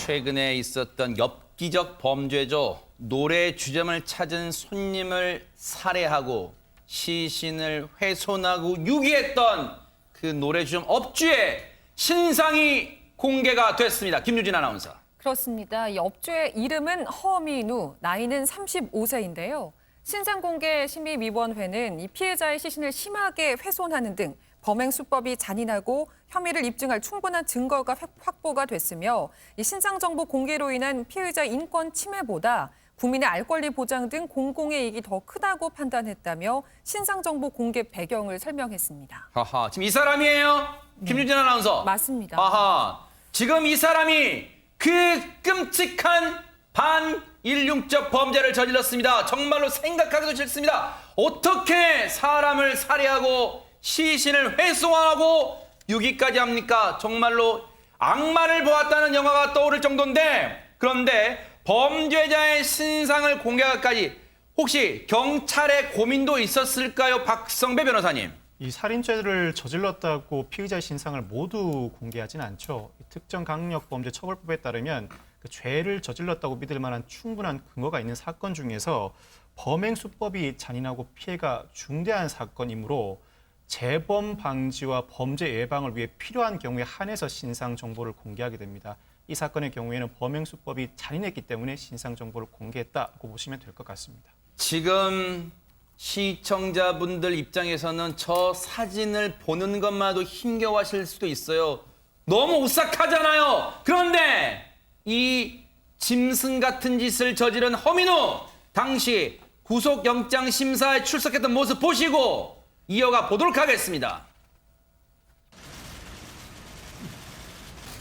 최근에 있었던 엽기적 범죄죠. 노래 주점을 찾은 손님을 살해하고 시신을 훼손하고 유기했던 그 노래 주점 업주의 신상이 공개가 됐습니다. 김유진 아나운서. 그렇습니다. 이 업주의 이름은 허민우, 나이는 35세인데요. 신상공개심의위원회는 이 피해자의 시신을 심하게 훼손하는 등 범행 수법이 잔인하고 혐의를 입증할 충분한 증거가 확보가 됐으며 이 신상정보 공개로 인한 피해자 인권 침해보다 국민의 알 권리 보장 등 공공의 이익이 더 크다고 판단했다며 신상정보 공개 배경을 설명했습니다. 하하, 지금 이 사람이에요? 김유진 아나운서. 맞습니다. 아하, 지금 이 사람이 그 끔찍한 반인륜적 범죄를 저질렀습니다. 정말로 생각하기도 싫습니다. 어떻게 사람을 살해하고 시신을 훼손하고 유기까지 합니까? 정말로 악마를 보았다는 영화가 떠오를 정도인데, 그런데 범죄자의 신상을 공개하기까지 혹시 경찰의 고민도 있었을까요? 박성배 변호사님. 이 살인죄를 저질렀다고 피의자의 신상을 모두 공개하진 않죠. 특정 강력범죄 처벌법에 따르면 그 죄를 저질렀다고 믿을 만한 충분한 근거가 있는 사건 중에서 범행 수법이 잔인하고 피해가 중대한 사건이므로 재범 방지와 범죄 예방을 위해 필요한 경우에 한해서 신상 정보를 공개하게 됩니다. 이 사건의 경우에는 범행 수법이 잔인했기 때문에 신상 정보를 공개했다고 보시면 될 것 같습니다. 지금 시청자분들 입장에서는 저 사진을 보는 것만도 힘겨워하실 수도 있어요. 너무 오싹하잖아요. 그런데 이 짐승 같은 짓을 저지른 허민우, 당시 구속영장 심사에 출석했던 모습 보시고 이어가 보도록 하겠습니다.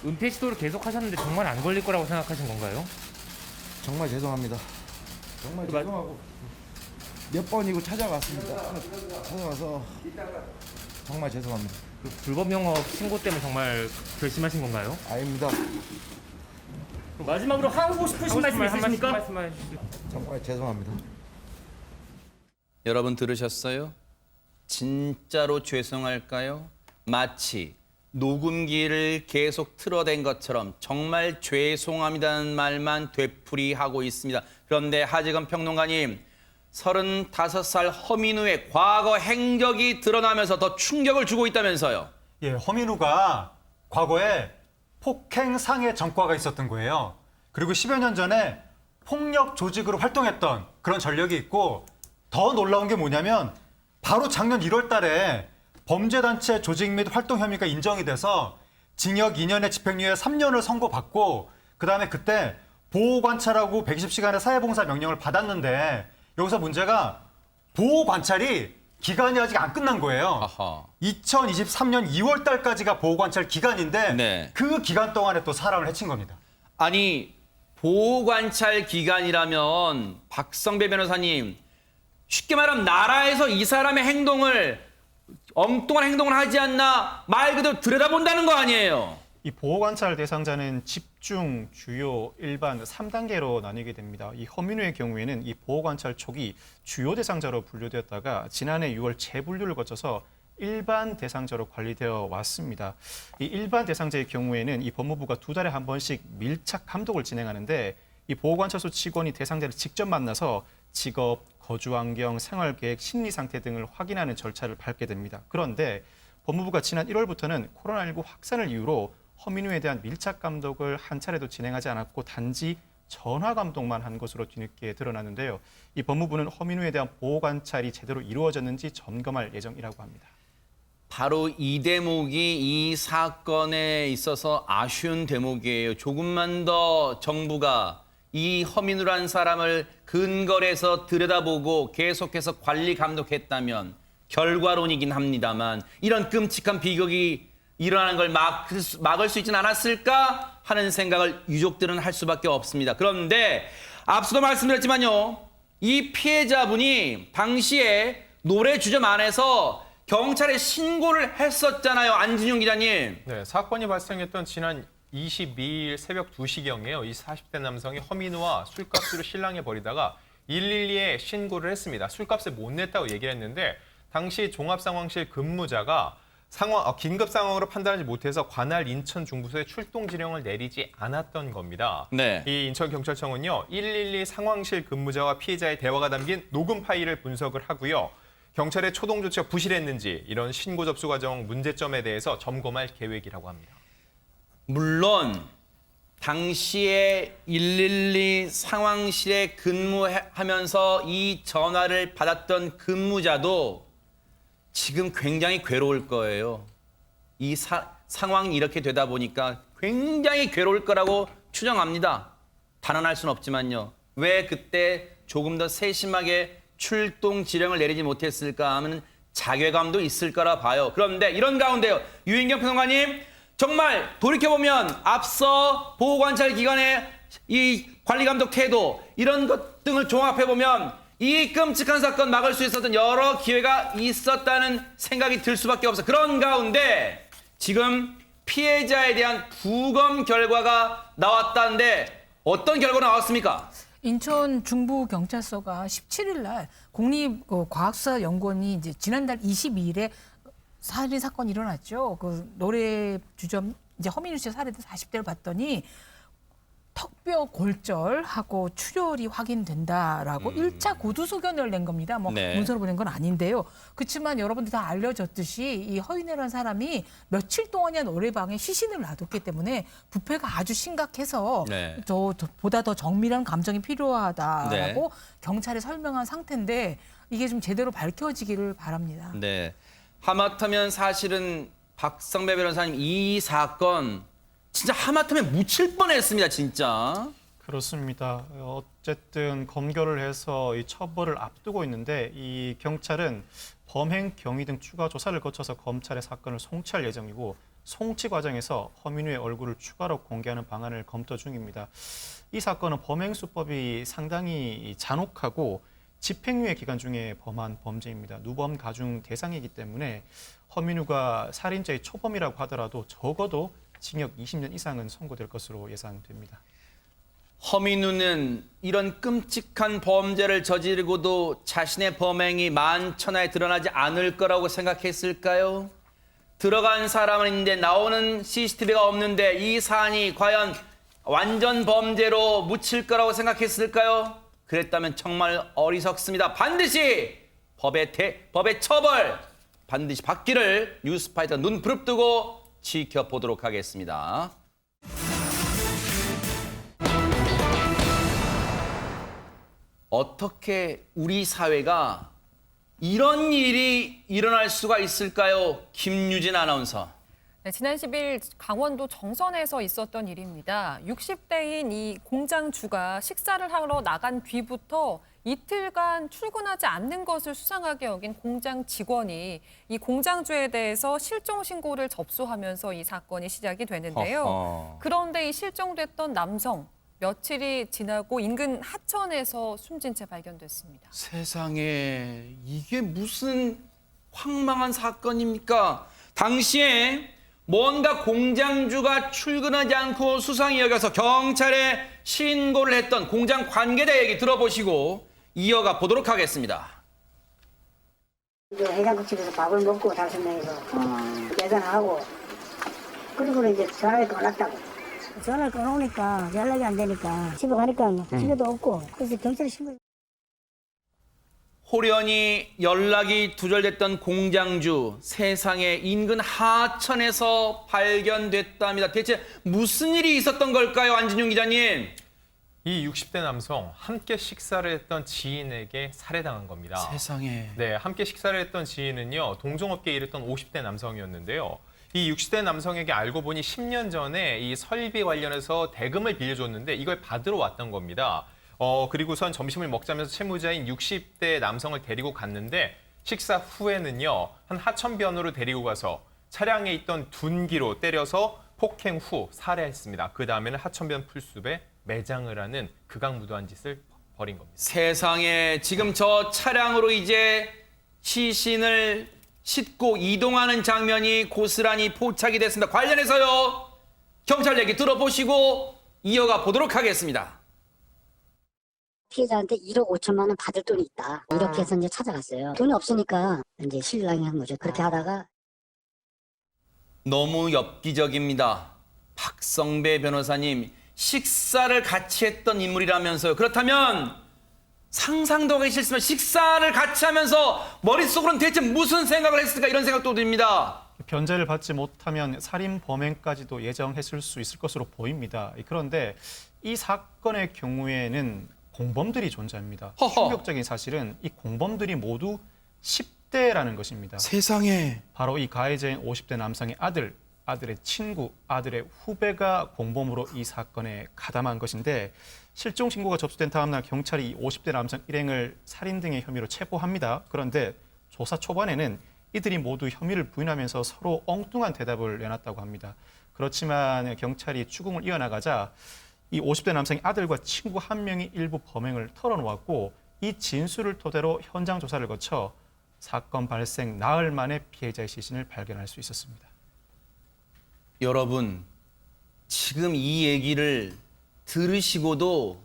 은폐 시도를 계속 하셨는데 정말 안 걸릴 거라고 생각하신 건가요? 정말 죄송합니다. 정말 죄송하고 몇 번이고 찾아갔습니다. 찾아가서 정말 죄송합니다. 그 불법 영업 신고 때문에 정말 결심하신 건가요? 아닙니다. 마지막으로 하고 싶으신 말씀 있으십니까? 말씀해 주시죠. 정말 죄송합니다. 여러분 들으셨어요? 진짜로 죄송할까요? 마치 녹음기를 계속 틀어댄 것처럼 정말 죄송합니다는 말만 되풀이하고 있습니다. 그런데 하재건 평론가님, 35살 허민우의 과거 행적이 드러나면서 더 충격을 주고 있다면서요? 예, 허민우가 과거에 폭행 상해 전과가 있었던 거예요. 그리고 10여 년 전에 폭력 조직으로 활동했던 그런 전력이 있고, 더 놀라운 게 뭐냐면 바로 작년 1월 달에 범죄단체 조직 및 활동 혐의가 인정이 돼서 징역 2년에 집행유예 3년을 선고받고, 그다음에 그때 보호관찰하고 120시간의 사회봉사 명령을 받았는데, 여기서 문제가 보호관찰이 기간이 아직 안 끝난 거예요. 아하. 2023년 2월 달까지가 보호관찰 기간인데 네. 그 기간 동안에 또 사람을 해친 겁니다. 아니, 보호관찰 기간이라면 박성배 변호사님, 쉽게 말하면 나라에서 이 사람의 행동을, 엉뚱한 행동을 하지 않나 말 그대로 들여다본다는 거 아니에요? 이 보호관찰 대상자는 집중, 주요, 일반 3단계로 나뉘게 됩니다. 이 허민우의 경우에는 이 보호관찰 초기 주요 대상자로 분류되었다가 지난해 6월 재분류를 거쳐서 일반 대상자로 관리되어 왔습니다. 이 일반 대상자의 경우에는 이 법무부가 2달에 한 번씩 밀착 감독을 진행하는데, 이 보호관찰소 직원이 대상자를 직접 만나서 직업, 거주 환경, 생활계획, 심리 상태 등을 확인하는 절차를 밟게 됩니다. 그런데 법무부가 지난 1월부터는 코로나19 확산을 이유로 허민우에 대한 밀착 감독을 한 차례도 진행하지 않았고 단지 전화 감독만 한 것으로 뒤늦게 드러나는데요. 이 법무부는 허민우에 대한 보호 관찰이 제대로 이루어졌는지 점검할 예정이라고 합니다. 바로 이 대목이 이 사건에 있어서 아쉬운 대목이에요. 조금만 더 정부가 이 허민우라는 사람을 근거리에서 들여다보고 계속해서 관리 감독했다면 결과론이긴 합니다만 이런 끔찍한 비극이 일어나는 걸 막을 수 있지는 않았을까 하는 생각을 유족들은 할 수밖에 없습니다. 그런데 앞서도 말씀드렸지만요, 이 피해자분이 당시에 노래 주점 안에서 경찰에 신고를 했었잖아요. 안진용 기자님. 네, 사건이 발생했던 지난 22일 새벽 2시경에요. 이 40대 남성이 허민우와 술값으로 실랑이 벌이다가 112에 신고를 했습니다. 술값을 못 냈다고 얘기를 했는데 당시 종합상황실 근무자가 긴급 상황으로 판단하지 못해서 관할 인천 중부소에 출동 지령을 내리지 않았던 겁니다. 네. 이 인천경찰청은요, 112 상황실 근무자와 피해자의 대화가 담긴 녹음 파일을 분석을 하고요. 경찰의 초동 조치가 부실했는지 이런 신고 접수 과정 문제점에 대해서 점검할 계획이라고 합니다. 물론 당시에 112 상황실에 근무하면서 이 전화를 받았던 근무자도 지금 굉장히 괴로울 거예요. 이 상황이 이렇게 되다 보니까 굉장히 괴로울 거라고 추정합니다. 단언할 수는 없지만요. 왜 그때 조금 더 세심하게 출동 지령을 내리지 못했을까 하면 자괴감도 있을 거라 봐요. 그런데 이런 가운데요. 유인경 평론가님, 정말 돌이켜보면 앞서 보호관찰기관의 이 관리감독 태도 이런 것 등을 종합해보면 이 끔찍한 사건 막을 수 있었던 여러 기회가 있었다는 생각이 들 수밖에 없어. 그런 가운데 지금 피해자에 대한 부검 결과가 나왔다는데 어떤 결과가 나왔습니까? 인천 중부경찰서가 17일 날 국립과학수사연구원이 이제 지난달 22일에 살인 사건이 일어났죠. 그 노래 주점 이제 허민우 씨 살해된 40대를 봤더니 턱뼈 골절하고 출혈이 확인된다라고 1차 구두 소견을 낸 겁니다. 뭐 네. 문서로 보낸 건 아닌데요. 그렇지만 여러분들 다 알려졌듯이 이 허인혜라는 사람이 며칠 동안이나 노래방에 시신을 놔뒀기 때문에 부패가 아주 심각해서 네. 보다 더 정밀한 감정이 필요하다라고 네. 경찰에 설명한 상태인데 이게 좀 제대로 밝혀지기를 바랍니다. 네. 하마터면 사실은 박성배 변호사님 이 사건 진짜 하마터면 묻힐 뻔했습니다, 진짜. 그렇습니다. 어쨌든 검거를 해서 이 처벌을 앞두고 있는데 이 경찰은 범행 경위 등 추가 조사를 거쳐서 검찰의 사건을 송치할 예정이고 송치 과정에서 허민우의 얼굴을 추가로 공개하는 방안을 검토 중입니다. 이 사건은 범행 수법이 상당히 잔혹하고 집행유예 기간 중에 범한 범죄입니다. 누범 가중 대상이기 때문에 허민우가 살인죄의 초범이라고 하더라도 적어도 징역 20년 이상은 선고될 것으로 예상됩니다. 허민우는 이런 끔찍한 범죄를 저지르고도 자신의 범행이 만천하에 드러나지 않을 거라고 생각했을까요? 들어간 사람은 있는데 나오는 CCTV가 없는데 이 사안이 과연 완전 범죄로 묻힐 거라고 생각했을까요? 그랬다면 정말 어리석습니다. 반드시 법의 처벌 반드시 받기를 뉴스파이터 눈 부릅뜨고 지켜보도록 하겠습니다. 어떻게 우리 사회가 이런 일이 일어날 수가 있을까요? 김유진 아나운서. 네, 지난 10일 강원도 정선에서 있었던 일입니다. 60대인 이 공장주가 식사를 하러 나간 뒤부터 이틀간 출근하지 않는 것을 수상하게 여긴 공장 직원이 이 공장주에 대해서 실종 신고를 접수하면서 이 사건이 시작이 되는데요. 어허. 그런데 이 실종됐던 남성 며칠이 지나고 인근 하천에서 숨진 채 발견됐습니다. 세상에 이게 무슨 황망한 사건입니까? 당시에 뭔가 공장주가 출근하지 않고 수상이 여겨서 경찰에 신고를 했던 공장 관계자 얘기 들어보시고 이어가 보도록 하겠습니다. 이제 해장국집에서 밥을 먹고 5명이서 계산하고 그리고 이제 전화를 끊었다고. 전화를 끊어오니까 연락이 안 되니까 집에 가니까 집에도 없고 그래서 경찰에 신고. 호련히 연락이 두절됐던 공장주 세상에 인근 하천에서 발견됐답니다. 대체 무슨 일이 있었던 걸까요, 안진용 기자님? 이 60대 남성 함께 식사를 했던 지인에게 살해당한 겁니다. 세상에. 네, 함께 식사를 했던 지인은요, 동종업계에 일했던 50대 남성이었는데요. 이 60대 남성에게 알고 보니 10년 전에 이 설비 관련해서 대금을 빌려줬는데 이걸 받으러 왔던 겁니다. 그리고선 점심을 먹자면서 채무자인 60대 남성을 데리고 갔는데 식사 후에는요, 한 하천변으로 데리고 가서 차량에 있던 둔기로 때려서 폭행 후 살해했습니다. 그 다음에는 하천변 풀숲에 매장을 하는 극악무도한 짓을 벌인 겁니다. 세상에 지금 저 차량으로 이제 시신을 싣고 이동하는 장면이 고스란히 포착이 됐습니다. 관련해서요, 경찰 얘기 들어보시고 이어가 보도록 하겠습니다. 피해자한테 1억 5천만 원 받을 돈이 있다. 이렇게 해서 이제 찾아갔어요. 돈이 없으니까 이제 신랑이 한 거죠. 그렇게 하다가 너무 엽기적입니다. 박성배 변호사님, 식사를 같이 했던 인물이라면서요. 그렇다면 상상도 하기 싫지만 식사를 같이 하면서 머릿속으로는 대체 무슨 생각을 했을까 이런 생각도 듭니다. 변제를 받지 못하면 살인 범행까지도 예정했을 수 있을 것으로 보입니다. 그런데 이 사건의 경우에는 공범들이 존재합니다. 허허. 충격적인 사실은 이 공범들이 모두 10대라는 것입니다. 세상에. 바로 이 가해자인 50대 남성의 아들의 친구, 아들의 후배가 공범으로 이 사건에 가담한 것인데 실종 신고가 접수된 다음 날 경찰이 이 50대 남성 일행을 살인 등의 혐의로 체포합니다. 그런데 조사 초반에는 이들이 모두 혐의를 부인하면서 서로 엉뚱한 대답을 내놨다고 합니다. 그렇지만 경찰이 추궁을 이어나가자 이 50대 남성의 아들과 친구 한 명이 일부 범행을 털어놓았고 이 진술을 토대로 현장 조사를 거쳐 사건 발생 나흘 만에 피해자의 시신을 발견할 수 있었습니다. 여러분, 지금 이 얘기를 들으시고도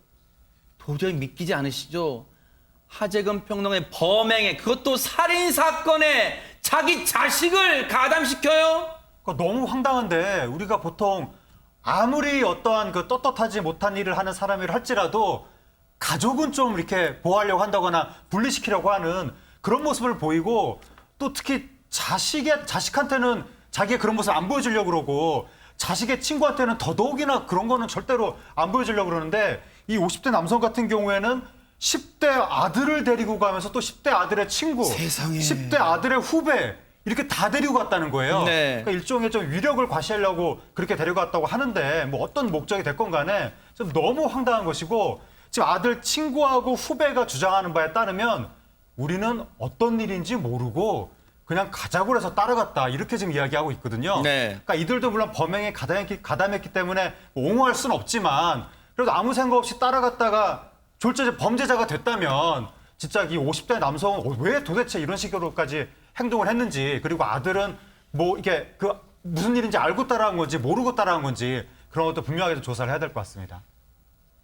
도저히 믿기지 않으시죠? 하재근 평론가의 범행에, 그것도 살인사건에 자기 자식을 가담시켜요? 그러니까 너무 황당한데 우리가 보통 아무리 어떠한 그 떳떳하지 못한 일을 하는 사람이라 할지라도 가족은 좀 이렇게 보호하려고 한다거나 분리시키려고 하는 그런 모습을 보이고 또 특히 자식한테는 자기의 그런 모습을 안 보여주려고 그러고 자식의 친구한테는 더더욱이나 그런 거는 절대로 안 보여주려고 그러는데 이 50대 남성 같은 경우에는 10대 아들을 데리고 가면서 또 10대 아들의 친구, 세상에. 10대 아들의 후배 이렇게 다 데리고 갔다는 거예요. 네. 그러니까 일종의 좀 위력을 과시하려고 그렇게 데려갔다고 하는데 뭐 어떤 목적이 됐건 간에 좀 너무 황당한 것이고 지금 아들 친구하고 후배가 주장하는 바에 따르면 우리는 어떤 일인지 모르고 그냥 가자고 해서 따라갔다 이렇게 지금 이야기하고 있거든요. 네. 그러니까 이들도 물론 범행에 가담했기 때문에 옹호할 수는 없지만 그래도 아무 생각 없이 따라갔다가 범죄자가 됐다면 진짜 이 50대 남성은 왜 도대체 이런 식으로까지 행동을 했는지 그리고 아들은 뭐 이게 그 무슨 일인지 알고 따라한 건지 모르고 따라한 건지 그런 것도 분명하게 좀 조사를 해야 될 것 같습니다.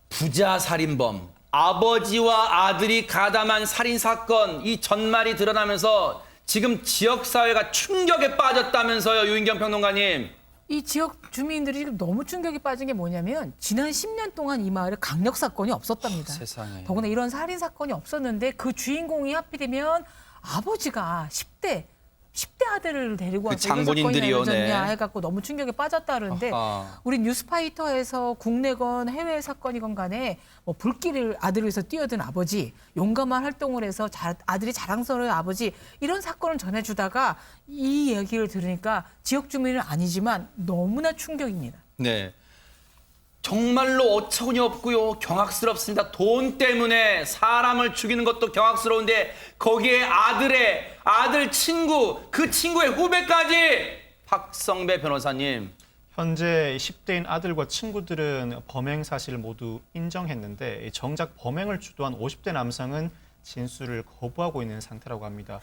부자 살인범, 아버지와 아들이 가담한 살인사건, 이 전말이 드러나면서 지금 지역사회가 충격에 빠졌다면서요, 유인경 평론가님. 이 지역 주민들이 지금 너무 충격에 빠진 게 뭐냐면 지난 10년 동안 이 마을에 강력 사건이 없었답니다. 세상에. 더구나 이런 살인 사건이 없었는데 그 주인공이 하필이면 아버지가 10대 아들을 데리고 와서 이런 사건이 장본인들이요, 일어났냐 네. 해갖고 너무 충격에 빠졌다 그러는데 아하. 우리 뉴스파이터에서 국내건 해외 사건이건 간에 뭐 불길을 아들을 위해서 뛰어든 아버지, 용감한 활동을 해서 아들이 자랑스러운 아버지 이런 사건을 전해주다가 이 얘기를 들으니까 지역 주민은 아니지만 너무나 충격입니다. 네. 정말로 어처구니 없고요. 경악스럽습니다. 돈 때문에 사람을 죽이는 것도 경악스러운데 거기에 아들 친구, 그 친구의 후배까지. 박성배 변호사님. 현재 10대인 아들과 친구들은 범행 사실을 모두 인정했는데 정작 범행을 주도한 50대 남성은 진술을 거부하고 있는 상태라고 합니다.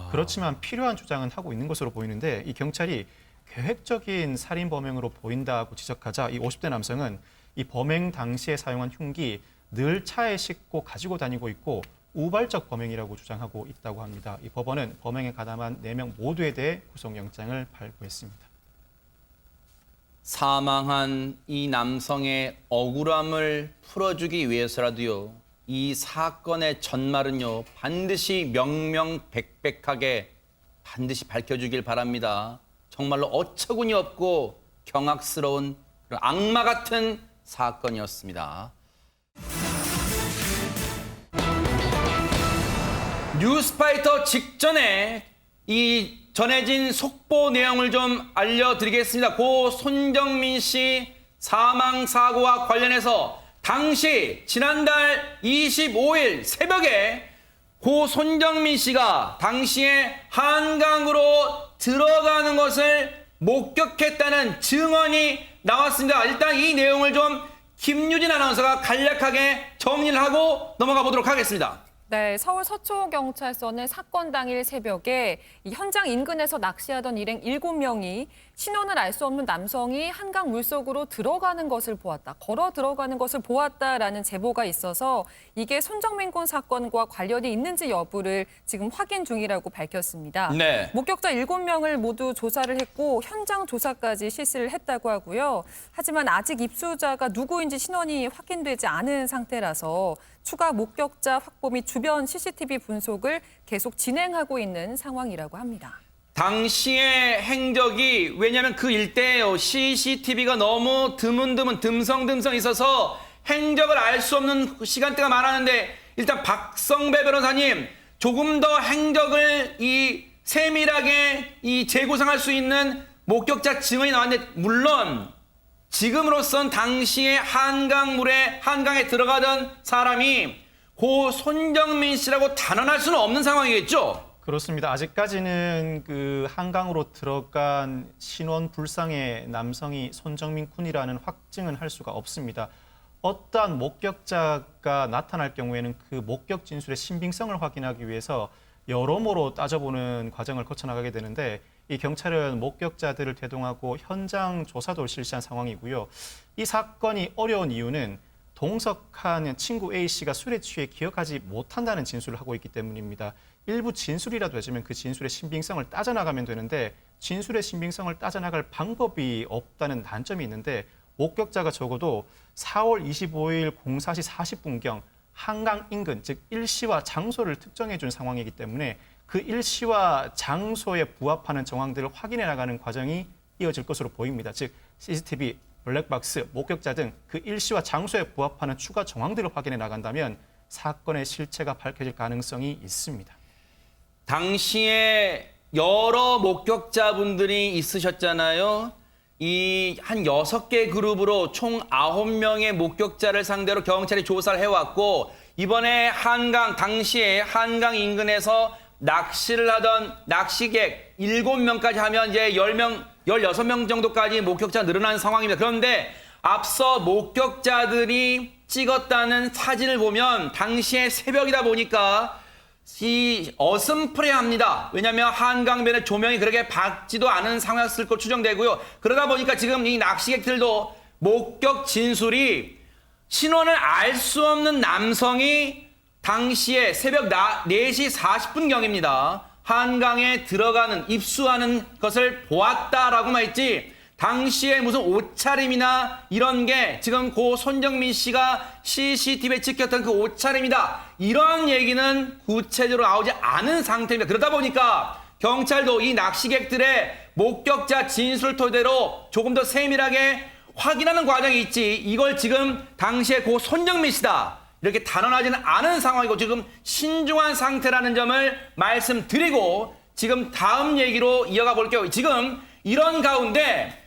그렇지만 필요한 주장은 하고 있는 것으로 보이는데 이 경찰이 계획적인 살인 범행으로 보인다고 지적하자 이 50대 남성은 이 범행 당시에 사용한 흉기 늘 차에 싣고 가지고 다니고 있고 우발적 범행이라고 주장하고 있다고 합니다. 이 법원은 범행에 가담한 4명 모두에 대해 구속영장을 발부했습니다. 사망한 이 남성의 억울함을 풀어주기 위해서라도요. 이 사건의 전말은요. 반드시 명명백백하게 반드시 밝혀주길 바랍니다. 정말로 어처구니 없고 경악스러운 그런 악마 같은 사건이었습니다. 뉴스파이터 직전에 이 전해진 속보 내용을 좀 알려드리겠습니다. 고 손정민 씨 사망 사고와 관련해서 당시 지난달 25일 새벽에 고 손정민 씨가 당시에 한강으로 들어가는 것을 목격했다는 증언이 나왔습니다. 일단 이 내용을 좀 김유진 아나운서가 간략하게 정리를 하고 넘어가 보도록 하겠습니다. 네, 서울 서초경찰서는 사건 당일 새벽에 이 현장 인근에서 낚시하던 일행 7명이 신원을 알 수 없는 남성이 한강 물속으로 들어가는 것을 보았다, 걸어 들어가는 것을 보았다라는 제보가 있어서 이게 손정민 군 사건과 관련이 있는지 여부를 지금 확인 중이라고 밝혔습니다. 네. 목격자 7명을 모두 조사를 했고 현장 조사까지 실시를 했다고 하고요. 하지만 아직 입수자가 누구인지 신원이 확인되지 않은 상태라서 추가 목격자 확보 및 주변 CCTV 분석을 계속 진행하고 있는 상황이라고 합니다. 당시의 행적이 왜냐하면 그 일대에요. CCTV가 너무 드문드문 듬성듬성 있어서 행적을 알 수 없는 시간대가 많았는데 일단 박성배 변호사님 조금 더 행적을 세밀하게 재구성할 수 있는 목격자 증언이 나왔는데 물론 지금으로선 당시에 한강에 들어가던 사람이 고 손정민 씨라고 단언할 수는 없는 상황이겠죠? 그렇습니다. 아직까지는 그 한강으로 들어간 신원 불상의 남성이 손정민 군이라는 확증은 할 수가 없습니다. 어떠한 목격자가 나타날 경우에는 그 목격 진술의 신빙성을 확인하기 위해서 여러모로 따져보는 과정을 거쳐나가게 되는데 이 경찰은 목격자들을 대동하고 현장 조사도 실시한 상황이고요. 이 사건이 어려운 이유는 동석한 친구 A씨가 술에 취해 기억하지 못한다는 진술을 하고 있기 때문입니다. 일부 진술이라도 해주면 그 진술의 신빙성을 따져나가면 되는데 진술의 신빙성을 따져나갈 방법이 없다는 단점이 있는데 목격자가 적어도 4월 25일 04시 40분경 한강 인근, 즉 일시와 장소를 특정해 준 상황이기 때문에 그 일시와 장소에 부합하는 정황들을 확인해 나가는 과정이 이어질 것으로 보입니다. 즉 CCTV, 블랙박스, 목격자 등 그 일시와 장소에 부합하는 추가 정황들을 확인해 나간다면 사건의 실체가 밝혀질 가능성이 있습니다. 당시에 여러 목격자분들이 있으셨잖아요. 이 한 6개 그룹으로 총 9명의 목격자를 상대로 경찰이 조사를 해왔고 이번에 당시에 한강 인근에서 낚시를 하던 낚시객 7명까지 하면 이제 10명, 16명 정도까지 목격자가 늘어난 상황입니다. 그런데 앞서 목격자들이 찍었다는 사진을 보면 당시에 새벽이다 보니까 어슴푸레합니다. 왜냐하면 한강변의 조명이 그렇게 밝지도 않은 상황이었을 것 추정되고요. 그러다 보니까 지금 이 낚시객들도 목격 진술이 신원을 알 수 없는 남성이 당시에 새벽 4시 40분경입니다. 한강에 입수하는 것을 보았다라고만 했지 당시에 무슨 옷차림이나 이런 게 지금 고 손정민 씨가 CCTV에 찍혔던 그 옷차림이다. 이런 얘기는 구체적으로 나오지 않은 상태입니다. 그러다 보니까 경찰도 이 낚시객들의 목격자 진술 토대로 조금 더 세밀하게 확인하는 과정이 있지 이걸 지금 당시에 고 손정민 씨다. 이렇게 단언하지는 않은 상황이고 지금 신중한 상태라는 점을 말씀드리고 지금 다음 얘기로 이어가 볼게요. 지금 이런 가운데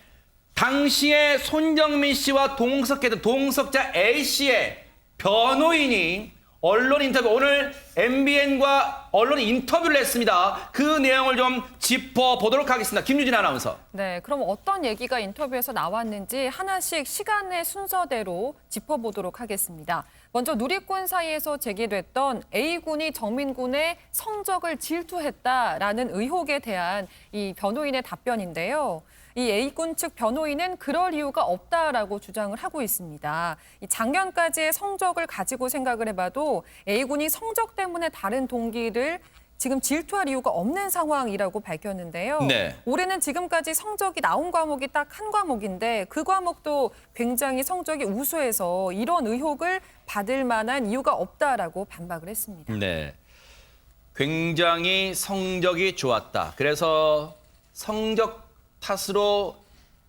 당시에 손정민 씨와 동석했던 동석자 A씨의 변호인이 언론 인터뷰, 오늘 MBN과 언론 인터뷰를 했습니다. 그 내용을 좀 짚어보도록 하겠습니다. 김유진 아나운서. 네, 그럼 어떤 얘기가 인터뷰에서 나왔는지 하나씩 시간의 순서대로 짚어보도록 하겠습니다. 먼저 누리꾼 사이에서 제기됐던 A군이 정민군의 성적을 질투했다라는 의혹에 대한 이 변호인의 답변인데요. 이 A군 측 변호인은 그럴 이유가 없다라고 주장을 하고 있습니다. 이 작년까지의 성적을 가지고 생각을 해봐도 A군이 성적 때문에 다른 동기를 지금 질투할 이유가 없는 상황이라고 밝혔는데요. 네. 올해는 지금까지 성적이 나온 과목이 딱 한 과목인데 그 과목도 굉장히 성적이 우수해서 이런 의혹을 받을 만한 이유가 없다라고 반박을 했습니다. 네. 굉장히 성적이 좋았다. 그래서 성적 탓으로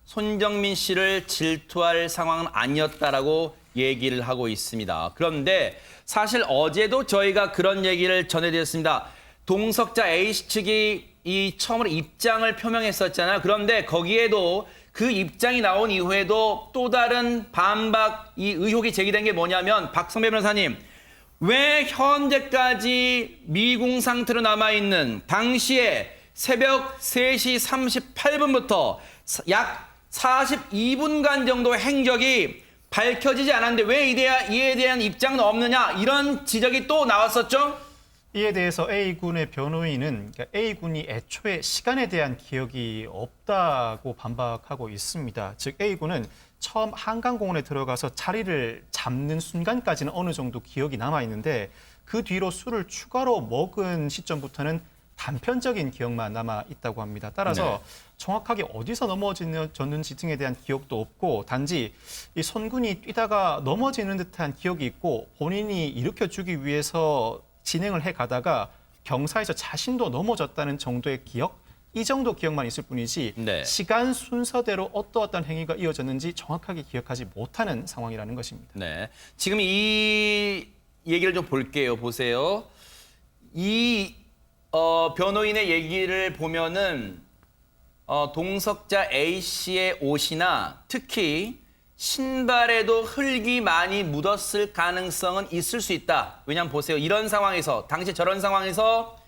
손정민 씨를 질투할 상황은 아니었다라고 얘기를 하고 있습니다. 그런데 사실 어제도 저희가 그런 얘기를 전해드렸습니다. 동석자 A씨 측이 처음으로 입장을 표명했었잖아요. 그런데 거기에도 그 입장이 나온 이후에도 또 다른 반박, 이 의혹이 제기된 게 뭐냐면 박성배 변호사님, 왜 현재까지 미궁 상태로 남아있는 당시에 새벽 3시 38분부터 약 42분간 정도 행적이 밝혀지지 않았는데 왜 이에 대한 입장은 없느냐 이런 지적이 또 나왔었죠. 이에 대해서 A군의 변호인은 그러니까 A군이 애초에 시간에 대한 기억이 없다고 반박하고 있습니다. 즉 A군은 처음 한강공원에 들어가서 자리를 잡는 순간까지는 어느 정도 기억이 남아있는데 그 뒤로 술을 추가로 먹은 시점부터는 단편적인 기억만 남아있다고 합니다. 따라서 정확하게 어디서 넘어졌는지 등에 대한 기억도 없고 단지 이 손군이 뛰다가 넘어지는 듯한 기억이 있고 본인이 일으켜주기 위해서 진행을 해가다가 경사에서 자신도 넘어졌다는 정도의 기억? 이 정도 기억만 있을 뿐이지 네. 시간 순서대로 어떠한 행위가 이어졌는지 정확하게 기억하지 못하는 상황이라는 것입니다. 네. 지금 이 얘기를 좀 볼게요. 보세요. 이 변호인의 얘기를 보면은 동석자 A씨의 옷이나 특히 신발에도 흙이 많이 묻었을 가능성은 있을 수 있다. 왜냐하면 보세요. 이런 상황에서 당시 저런 상황에서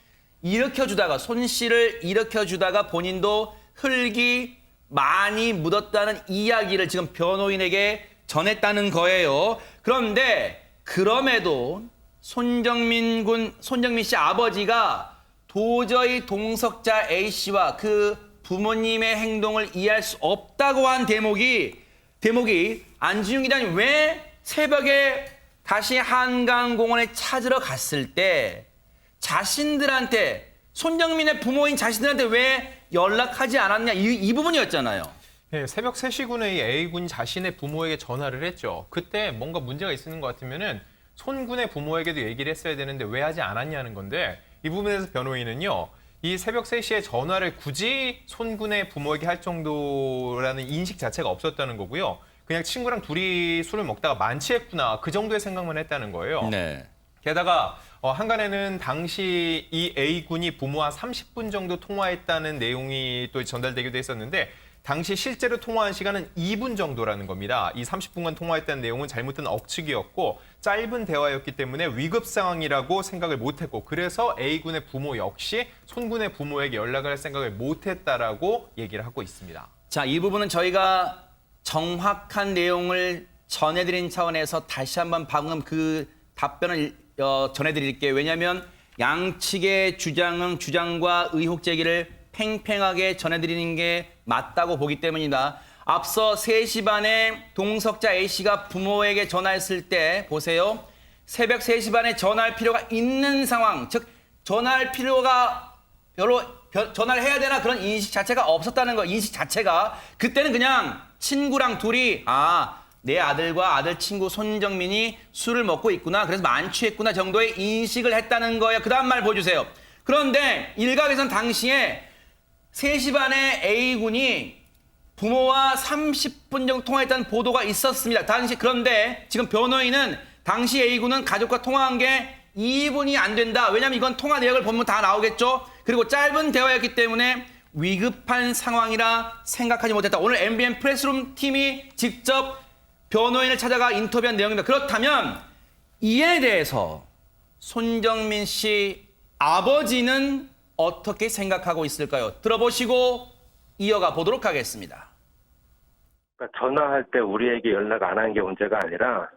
일으켜주다가 손 씨를 일으켜주다가 본인도 흙이 많이 묻었다는 이야기를 지금 변호인에게 전했다는 거예요. 그런데 그럼에도 손정민 씨 아버지가 도저히 동석자 A씨와 그 부모님의 행동을 이해할 수 없다고 한 대목이 안지윤 기자님 왜 새벽에 다시 한강공원에 찾으러 갔을 때 자신들한테 손정민의 부모인 자신들한테 왜 연락하지 않았냐 이 부분이었잖아요. 네, 새벽 3시군에 이 A군이 자신의 부모에게 전화를 했죠. 그때 뭔가 문제가 있는 것 같으면은 손군의 부모에게도 얘기를 했어야 되는데 왜 하지 않았냐는 건데 이 부분에서 변호인은요. 이 새벽 3시에 전화를 굳이 손군의 부모에게 할 정도라는 인식 자체가 없었다는 거고요. 그냥 친구랑 둘이 술을 먹다가 만취했구나 그 정도의 생각만 했다는 거예요. 네. 게다가 한간에는 당시 이 A군이 부모와 30분 정도 통화했다는 내용이 또 전달되기도 했었는데 당시 실제로 통화한 시간은 2분 정도라는 겁니다. 이 30분간 통화했다는 내용은 잘못된 억측이었고 짧은 대화였기 때문에 위급 상황이라고 생각을 못했고 그래서 A군의 부모 역시 손군의 부모에게 연락을 할 생각을 못했다라고 얘기를 하고 있습니다. 자, 이 부분은 저희가 정확한 내용을 전해드린 차원에서 다시 한번 방금 그 답변을 전해드릴게요. 왜냐하면 양측의 주장과 의혹 제기를 팽팽하게 전해드리는 게 맞다고 보기 때문이다. 앞서 3시 반에 동석자 A씨가 부모에게 전화했을 때 보세요. 새벽 3시 반에 전화할 필요가 있는 상황, 즉 전화할 필요가 별로 전화를 해야 되나 그런 인식 자체가 없었다는 거. 인식 자체가 그때는 그냥 친구랑 둘이 내 아들과 아들 친구 손정민이 술을 먹고 있구나. 그래서 만취했구나 정도의 인식을 했다는 거예요. 그 다음 말 보여주세요. 그런데 일각에선 당시에 3시 반에 A군이 부모와 30분 정도 통화했다는 보도가 있었습니다. 그런데 지금 변호인은 당시 A군은 가족과 통화한 게 2분이 안 된다. 왜냐하면 이건 통화 내역을 보면 다 나오겠죠. 그리고 짧은 대화였기 때문에 위급한 상황이라 생각하지 못했다. 오늘 MBN 프레스룸 팀이 직접 변호인을 찾아가 인터뷰한 내용입니다. 그렇다면 이에 대해서 손정민 씨 아버지는 어떻게 생각하고 있을까요? 들어보시고 이어가 보도록 하겠습니다. 그러니까 전화할 때 우리에게 연락 안 한 게 문제가 아니라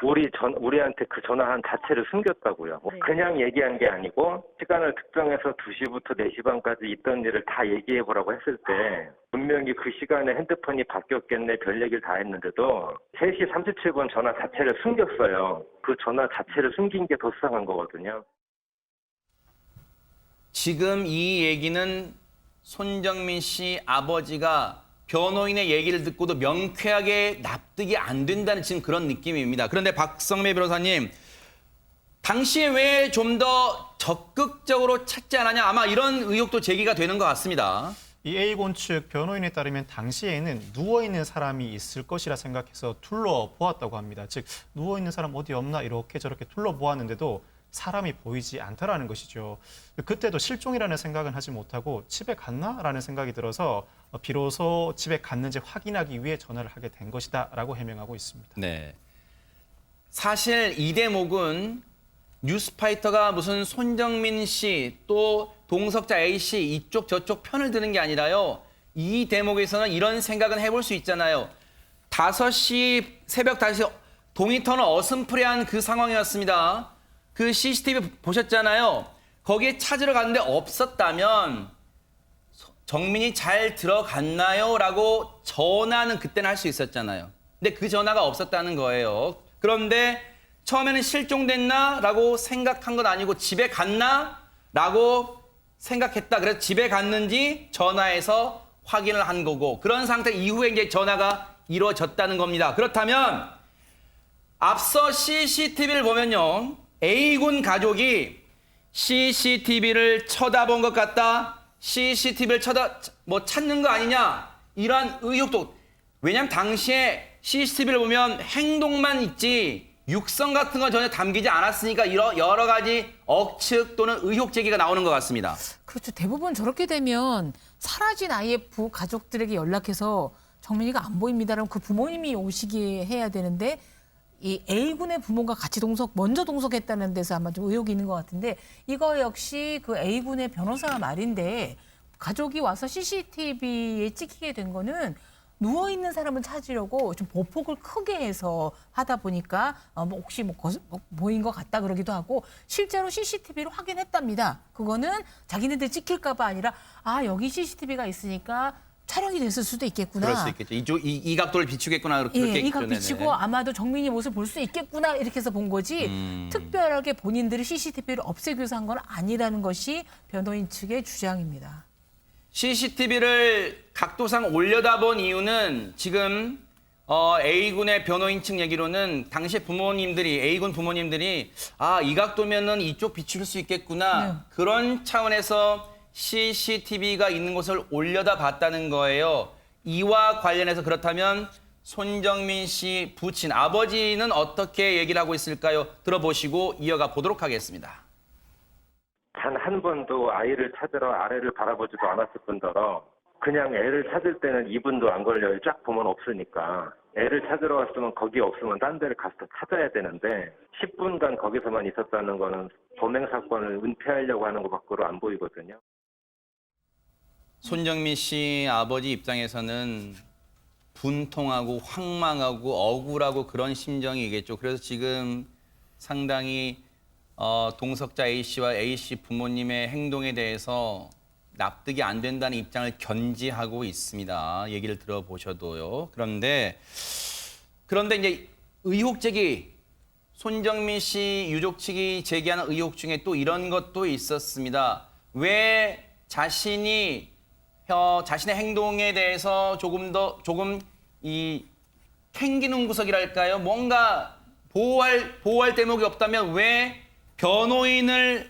우리한테 그 전화한 자체를 숨겼다고요. 그냥 얘기한 게 아니고 시간을 특정해서 2시부터 4시 반까지 있던 일을 다 얘기해보라고 했을 때 분명히 그 시간에 핸드폰이 바뀌었겠네 별 얘기를 다 했는데도 3시 37분 전화 자체를 숨겼어요. 그 전화 자체를 숨긴 게 더 수상한 거거든요. 지금 이 얘기는 손정민 씨 아버지가 변호인의 얘기를 듣고도 명쾌하게 납득이 안 된다는 지금 그런 느낌입니다. 그런데 박성매 변호사님, 당시에 왜 좀 더 적극적으로 찾지 않았냐? 아마 이런 의혹도 제기가 되는 것 같습니다. 이 A군 측 변호인에 따르면 당시에는 누워있는 사람이 있을 것이라 생각해서 둘러보았다고 합니다. 즉 누워있는 사람 어디 없나 이렇게 저렇게 둘러보았는데도 사람이 보이지 않더라는 것이죠. 그때도 실종이라는 생각은 하지 못하고 집에 갔나라는 생각이 들어서 비로소 집에 갔는지 확인하기 위해 전화를 하게 된 것이다라고 해명하고 있습니다. 네. 사실 이 대목은 뉴스파이터가 무슨 손정민 씨 또 동석자 A씨 이쪽 저쪽 편을 드는 게 아니라요. 이 대목에서는 이런 생각은 해볼 수 있잖아요. 5시 새벽 5시 동이터는 어슴푸레한 그 상황이었습니다. 그 CCTV 보셨잖아요. 거기에 찾으러 갔는데 없었다면 정민이 잘 들어갔나요? 라고 전화는 그때는 할 수 있었잖아요. 근데 그 전화가 없었다는 거예요. 그런데 처음에는 실종됐나? 라고 생각한 건 아니고 집에 갔나? 라고 생각했다. 그래서 집에 갔는지 전화해서 확인을 한 거고 그런 상태 이후에 이제 전화가 이루어졌다는 겁니다. 그렇다면 앞서 CCTV를 보면요. A군 가족이 CCTV를 쳐다본 것 같다. CCTV를 찾는 거 아니냐. 이러한 의혹도. 왜냐하면 당시에 CCTV를 보면 행동만 있지 육성 같은 건 전혀 담기지 않았으니까 이런 여러 가지 억측 또는 의혹 제기가 나오는 것 같습니다. 그렇죠. 대부분 저렇게 되면 사라진 아이의 가족들에게 연락해서 정민이가 안 보입니다라면 그 부모님이 오시게 해야 되는데 이 A군의 부모가 같이 먼저 동석했다는 데서 아마 좀 의혹이 있는 것 같은데 이거 역시 그 A군의 변호사 말인데 가족이 와서 CCTV에 찍히게 된 거는 누워있는 사람을 찾으려고 좀 보폭을 크게 해서 하다 보니까 혹시 보인 것 같다 그러기도 하고 실제로 CCTV를 확인했답니다. 그거는 자기네들 찍힐까 봐 아니라 여기 CCTV가 있으니까 촬영이 됐을 수도 있겠구나. 그럴 수 있겠죠. 이 각도를 비추겠구나. 그렇게 이 각 비치고 아마도 정민이 모습을 볼 수 있겠구나 이렇게 해서 본 거지 특별하게 본인들이 CCTV를 없애기 위해서 한 건 아니라는 것이 변호인 측의 주장입니다. CCTV를 각도상 올려다본 이유는 지금 A군의 변호인 측 얘기로는 당시 A군 부모님들이 이 각도면은 이쪽 비출 수 있겠구나. 그런 차원에서 CCTV가 있는 곳을 올려다 봤다는 거예요. 이와 관련해서 그렇다면 손정민 씨 부친 아버지는 어떻게 얘기를 하고 있을까요? 들어보시고 이어가 보도록 하겠습니다. 단 한 번도 아이를 찾으러 아래를 바라보지도 않았을 뿐더러 그냥 애를 찾을 때는 2분도 안 걸려요. 쫙 보면 없으니까. 애를 찾으러 왔으면 거기 없으면 딴 데를 가서 찾아야 되는데 10분간 거기서만 있었다는 거는 범행 사건을 은폐하려고 하는 것 밖으로 안 보이거든요. 손정민 씨 아버지 입장에서는 분통하고 황망하고 억울하고 그런 심정이겠죠. 그래서 지금 상당히 동석자 A씨와 A씨 부모님의 행동에 대해서 납득이 안 된다는 입장을 견지하고 있습니다. 얘기를 들어보셔도요. 그런데 이제 의혹 제기, 손정민 씨 유족 측이 제기하는 의혹 중에 또 이런 것도 있었습니다. 왜 자신의 행동에 대해서 조금 이 캥기는 구석이랄까요? 뭔가 보호할 대목이 없다면 왜 변호인을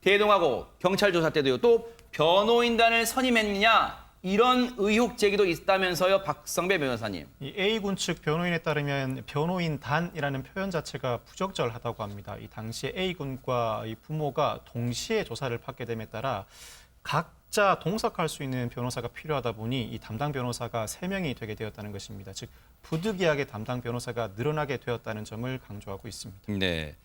대동하고 경찰 조사 때도요. 또 변호인단을 선임했느냐 이런 의혹 제기도 있다면서요, 박성배 변호사님. 이 A군 측 변호인에 따르면 변호인단이라는 표현 자체가 부적절하다고 합니다. 이 당시에 A군과 이 부모가 동시에 조사를 받게 됨에 따라 각자 동석할 수 있는 변호사가 필요하다 보니 이 담당 변호사가 3명이 되게 되었다는 것입니다. 즉 부득이하게 담당 변호사가 늘어나게 되었다는 점을 강조하고 있습니다. 네.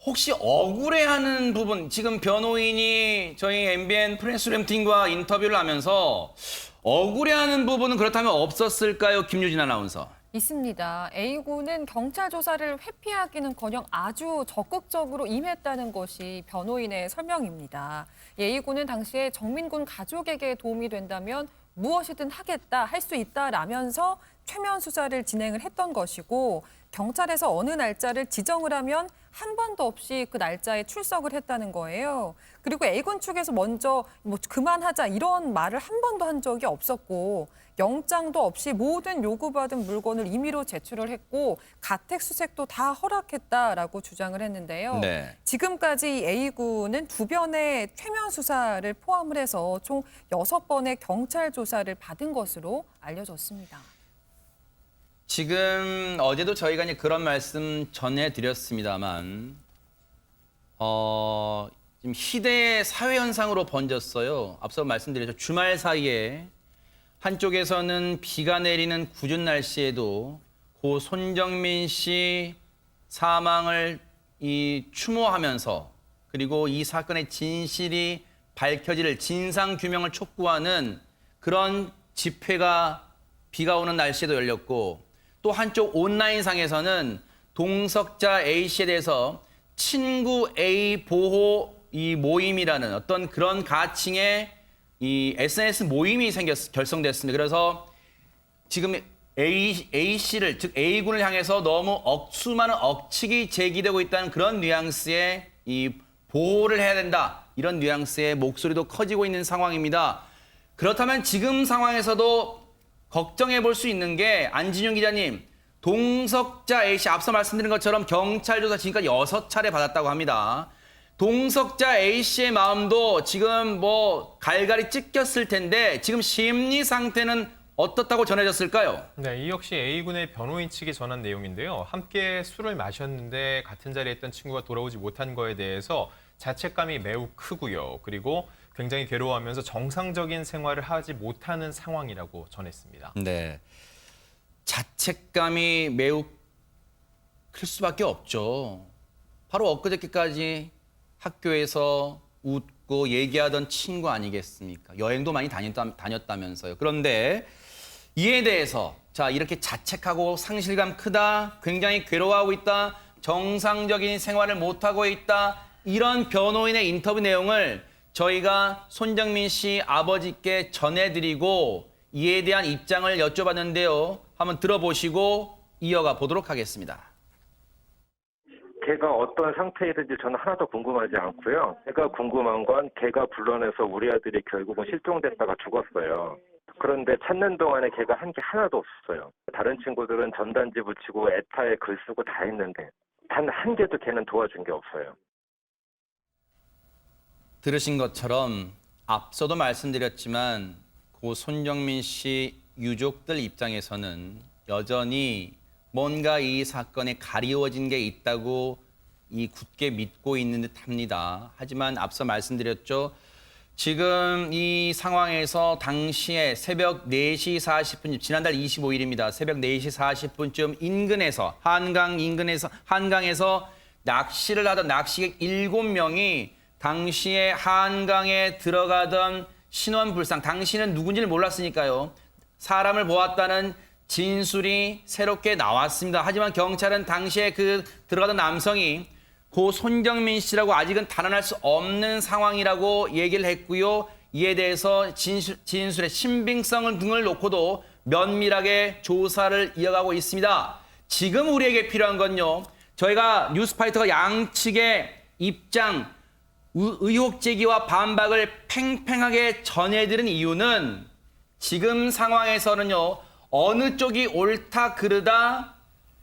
혹시 억울해하는 부분, 지금 변호인이 저희 MBN 프레스룸 팀과 인터뷰를 하면서 억울해하는 부분은 그렇다면 없었을까요? 김유진 아나운서. 있습니다. A군은 경찰 조사를 회피하기는커녕 아주 적극적으로 임했다는 것이 변호인의 설명입니다. A군은 당시에 정민군 가족에게 도움이 된다면 무엇이든 하겠다, 할 수 있다라면서 최면 수사를 진행을 했던 것이고 경찰에서 어느 날짜를 지정을 하면 한 번도 없이 그 날짜에 출석을 했다는 거예요. 그리고 A군 측에서 먼저 그만하자 이런 말을 한 번도 한 적이 없었고 영장도 없이 모든 요구받은 물건을 임의로 제출을 했고 가택 수색도 다 허락했다라고 주장을 했는데요. 네. 지금까지 A군은 2번의 최면 수사를 포함을 해서 총 6번의 경찰 조사를 받은 것으로 알려졌습니다. 지금 어제도 저희가 이제 그런 말씀 전해드렸습니다만 지금 희대의 사회 현상으로 번졌어요. 앞서 말씀드렸죠. 주말 사이에 한쪽에서는 비가 내리는 궂은 날씨에도 고 손정민 씨 사망을 추모하면서 그리고 이 사건의 진실이 밝혀질 진상 규명을 촉구하는 그런 집회가 비가 오는 날씨에도 열렸고 또 한쪽 온라인상에서는 동석자 A씨에 대해서 친구 A 보호 이 모임이라는 어떤 그런 가칭의 이 SNS 모임이 결성됐습니다. 그래서 지금 A씨를, 즉 A군을 향해서 너무 수많은 억측이 제기되고 있다는 그런 뉘앙스의 이 보호를 해야 된다. 이런 뉘앙스의 목소리도 커지고 있는 상황입니다. 그렇다면 지금 상황에서도 걱정해 볼 수 있는 게 안진용 기자님, 동석자 A씨 앞서 말씀드린 것처럼 경찰 조사 지금까지 6차례 받았다고 합니다. 동석자 A씨의 마음도 지금 뭐 갈갈이 찢겼을 텐데 지금 심리 상태는 어떻다고 전해졌을까요? 네, 이 역시 A군의 변호인 측이 전한 내용인데요. 함께 술을 마셨는데 같은 자리에 있던 친구가 돌아오지 못한 거에 대해서 자책감이 매우 크고요. 그리고 굉장히 괴로워하면서 정상적인 생활을 하지 못하는 상황이라고 전했습니다. 네. 자책감이 매우 클 수밖에 없죠. 바로 엊그저께까지 학교에서 웃고 얘기하던 친구 아니겠습니까? 여행도 많이 다녔다면서요. 그런데 이에 대해서 자 이렇게 자책하고 상실감 크다, 굉장히 괴로워하고 있다, 정상적인 생활을 못하고 있다, 이런 변호인의 인터뷰 내용을 저희가 손정민 씨 아버지께 전해드리고 이에 대한 입장을 여쭤봤는데요. 한번 들어보시고 이어가 보도록 하겠습니다. 걔가 어떤 상태이든지 저는 하나도 궁금하지 않고요. 제가 궁금한 건 걔가 불러내서 우리 아들이 결국은 실종됐다가 죽었어요. 그런데 찾는 동안에 걔가 한 게 하나도 없어요. 다른 친구들은 전단지 붙이고 에타에 글 쓰고 다 했는데 단 한 개도 걔는 도와준 게 없어요. 들으신 것처럼 앞서도 말씀드렸지만 고 손정민 씨 유족들 입장에서는 여전히 뭔가 이 사건에 가리워진 게 있다고 굳게 믿고 있는 듯합니다. 하지만 앞서 말씀드렸죠. 지금 이 상황에서 당시에 새벽 4시 40분, 지난달 25일입니다. 새벽 4시 40분쯤 인근에서, 한강에서 낚시를 하던 낚시객 7명이 당시에 한강에 들어가던 신원불상, 당시는 누군지를 몰랐으니까요. 사람을 보았다는 진술이 새롭게 나왔습니다. 하지만 경찰은 당시에 들어가던 남성이 고 손정민 씨라고 아직은 단언할 수 없는 상황이라고 얘기를 했고요. 이에 대해서 진술의 신빙성을 등을 놓고도 면밀하게 조사를 이어가고 있습니다. 지금 우리에게 필요한 건요. 저희가 뉴스파이터가 양측의 입장, 의혹 제기와 반박을 팽팽하게 전해드린 이유는 지금 상황에서는요. 어느 쪽이 옳다 그르다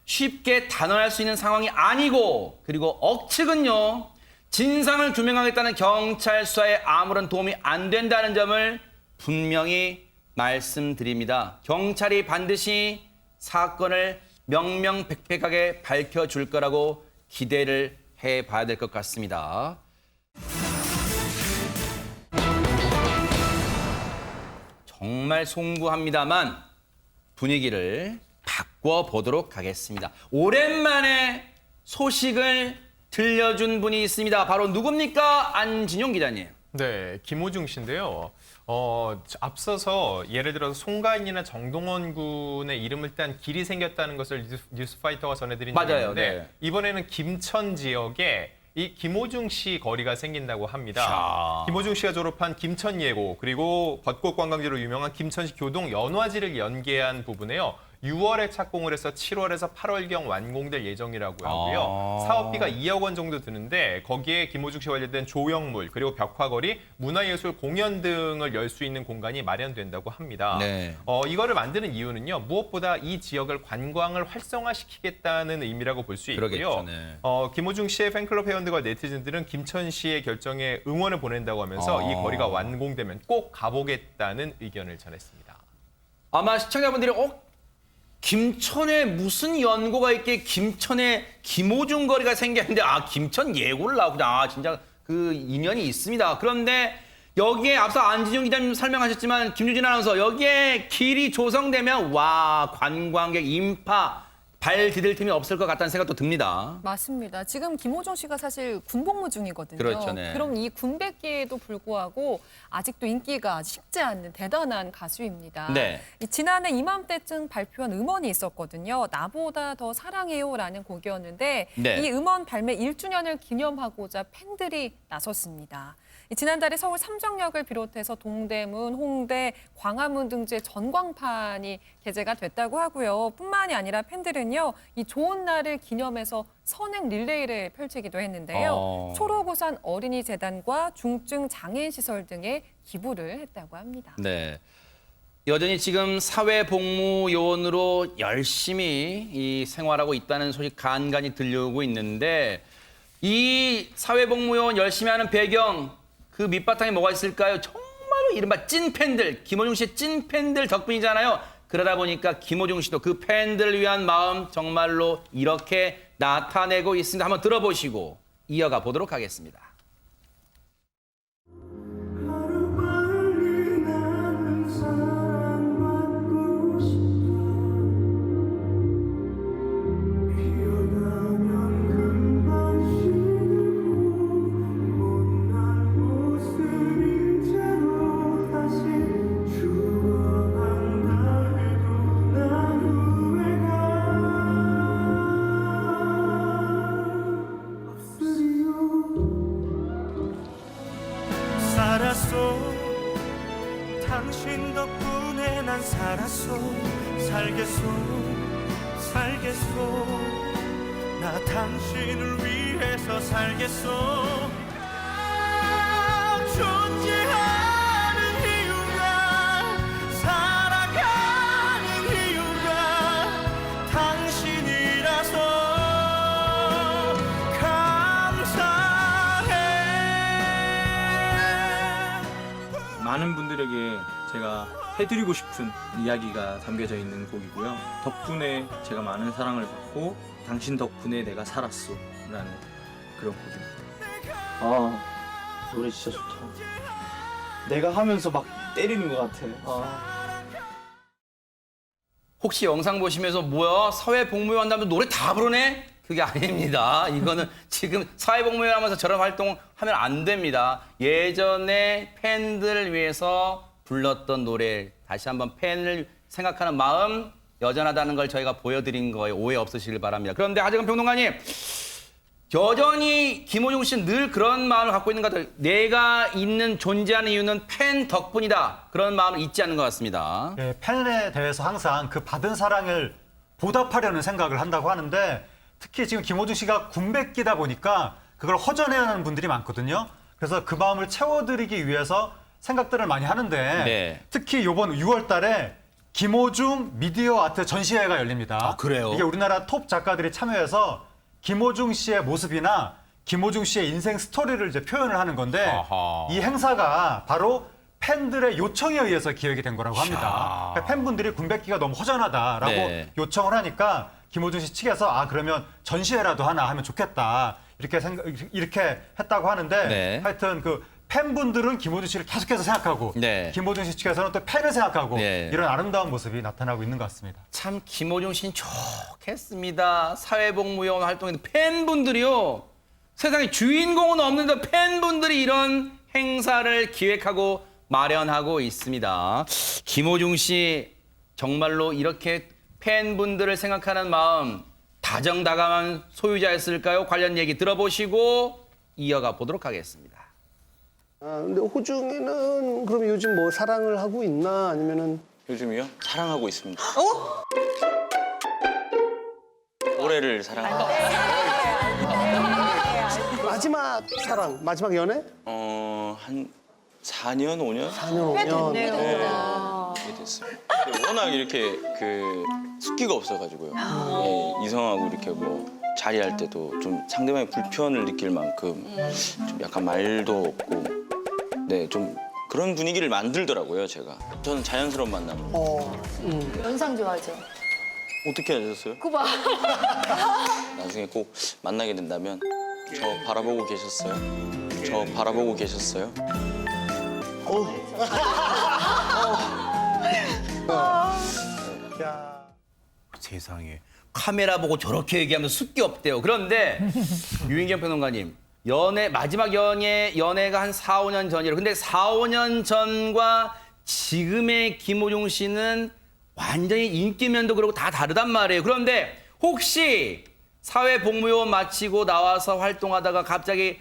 쉽게 단언할 수 있는 상황이 아니고, 그리고 억측은요. 진상을 규명하겠다는 경찰 수사에 아무런 도움이 안 된다는 점을 분명히 말씀드립니다. 경찰이 반드시 사건을 명명백백하게 밝혀줄 거라고 기대를 해봐야 될 것 같습니다. 정말 송구합니다만 분위기를 바꿔보도록 하겠습니다. 오랜만에 소식을 들려준 분이 있습니다. 바로 누굽니까? 안진용 기자님. 네, 김호중 씨인데요. 앞서서 예를 들어서 송가인이나 정동원 군의 이름을 딴 길이 생겼다는 것을 뉴스파이터가 전해드린 적이 맞아요. 있는데 네. 이번에는 김천 지역에 이 김호중 씨 거리가 생긴다고 합니다. 자. 김호중 씨가 졸업한 김천예고 그리고 벚꽃 관광지로 유명한 김천시 교동 연화지를 연계한 부분에요. 6월에 착공을 해서 7월에서 8월경 완공될 예정이라고 하고요. 사업비가 2억 원 정도 드는데 거기에 김호중 씨 관련된 조형물 그리고 벽화거리, 문화예술 공연 등을 열 수 있는 공간이 마련된다고 합니다. 네. 이거를 만드는 이유는요. 무엇보다 이 지역을 관광을 활성화시키겠다는 의미라고 볼 수 있고요. 그러겠죠, 네. 김호중 씨의 팬클럽 회원들과 네티즌들은 김천 씨의 결정에 응원을 보낸다고 하면서 이 거리가 완공되면 꼭 가보겠다는 의견을 전했습니다. 아마 시청자분들이 김천에 무슨 연고가 있게 김천에 김호중 거리가 생겼는데 김천 예고를 나오구나. 진짜 그 인연이 있습니다. 그런데 여기에 앞서 안진용 기자님 설명하셨지만 김유진 아나운서 여기에 길이 조성되면 와 관광객 인파 발 디딜 틈이 없을 것 같다는 생각도 듭니다. 맞습니다. 지금 김호중 씨가 사실 군복무 중이거든요. 그렇죠, 네. 그럼 이 군백기에도 불구하고 아직도 인기가 식지 않는 대단한 가수입니다. 네. 지난해 이맘때쯤 발표한 음원이 있었거든요. 나보다 더 사랑해요라는 곡이었는데 네. 이 음원 발매 1주년을 기념하고자 팬들이 나섰습니다. 지난달에 서울 삼정역을 비롯해서 동대문, 홍대, 광화문 등지의 전광판이 게재가 됐다고 하고요. 뿐만이 아니라 팬들은요, 이 좋은 날을 기념해서 선행 릴레이를 펼치기도 했는데요. 초록우산 어린이재단과 중증 장애인 시설 등에 기부를 했다고 합니다. 네. 여전히 지금 사회복무요원으로 열심히 이 생활하고 있다는 소식 간간히 들려오고 있는데 이 사회복무요원 열심히 하는 배경 그 밑바탕에 뭐가 있을까요? 정말로 이른바 찐팬들, 김호중 씨의 찐팬들 덕분이잖아요. 그러다 보니까 김호중 씨도 그 팬들을 위한 마음 정말로 이렇게 나타내고 있습니다. 한번 들어보시고 이어가 보도록 하겠습니다. 살았어 당신 덕분에 난 살았어 살겠어 나 당신을 위해서 살겠어 존재하는 이유가 살아가는 이유가 당신이라서 많은 분들에게 제가 해드리고 싶은 이야기가 담겨져 있는 곡이고요. 덕분에 제가 많은 사랑을 받고 당신 덕분에 내가 살았어 라는 그런 곡입니다. 아, 노래 진짜 좋다. 내가 하면서 막 때리는 것 같아. 혹시 영상 보시면서 뭐야 사회복무요원 한다면 노래 다 부르네? 그게 아닙니다. 이거는 지금 사회복무요원 하면서 저런 활동하면 안 됩니다. 예전에 팬들을 위해서 불렀던 노래 다시 한번 팬을 생각하는 마음 여전하다는 걸 저희가 보여드린 거에 오해 없으시길 바랍니다. 그런데 하재근 평론가님 여전히 김호중 씨는 늘 그런 마음을 갖고 있는 것 같아요. 내가 있는 존재하는 이유는 팬 덕분이다. 그런 마음을 잊지 않는 것 같습니다. 네, 팬에 대해서 항상 그 받은 사랑을 보답하려는 생각을 한다고 하는데 특히 지금 김호중 씨가 군백기다 보니까 그걸 허전해야 하는 분들이 많거든요. 그래서 그 마음을 채워드리기 위해서 생각들을 많이 하는데 네. 특히 이번 6월 달에 김호중 미디어 아트 전시회가 열립니다. 아, 그래요? 이게 우리나라 톱 작가들이 참여해서 김호중 씨의 모습이나 김호중 씨의 인생 스토리를 이제 표현을 하는 건데 아하. 이 행사가 바로 팬들의 요청에 의해서 기획이 된 거라고 합니다. 그러니까 팬분들이 군백기가 너무 허전하다라고 네. 요청을 하니까 김호중 씨 측에서 그러면 전시회라도 하나 하면 좋겠다 이렇게 했다고 하는데 네. 하여튼 그 팬분들은 김호중 씨를 계속해서 생각하고 네. 김호중 씨 측에서는 또 팬을 생각하고 네. 이런 아름다운 모습이 나타나고 있는 것 같습니다. 참 김호중 씨는 좋겠습니다. 사회복무요원 활동에도 팬분들이요. 세상에 주인공은 없는데 팬분들이 이런 행사를 기획하고 마련하고 있습니다. 김호중 씨 정말로 이렇게 팬분들을 생각하는 마음 다정다감한 소유자였을까요? 관련 얘기 들어보시고 이어가 보도록 하겠습니다. 근데 호중이는 그럼 요즘 뭐 사랑을 하고 있나 아니면은 요즘이요? 사랑하고 있습니다. 노래를 사랑하고 마지막 사랑, 마지막 연애? 한 4년, 5년? 4년, 5년. 네, 이렇게 됐어요. 근데 워낙 이렇게 그 숫기가 없어가지고요. 예, 이성하고 이렇게 뭐 자리할 때도 좀 상대방의 불편을 느낄 만큼 좀 약간 말도 없고, 네, 좀 그런 분위기를 만들더라고요, 제가. 저는 자연스러운 만남으로. 연상 좋아하죠? 어떻게 하셨어요? 그거 봐. 나중에 꼭 만나게 된다면 저 바라보고 계셨어요? 저 바라보고 계셨어요? 세상에. 카메라 보고 저렇게 얘기하면 숫기 없대요. 그런데 유인경 평론가님, 마지막 연애가 한 4, 5년 전이에요. 근데 4, 5년 전과 지금의 김호중 씨는 완전히 인기면도 그렇고 다 다르단 말이에요. 그런데 혹시 사회복무요원 마치고 나와서 활동하다가 갑자기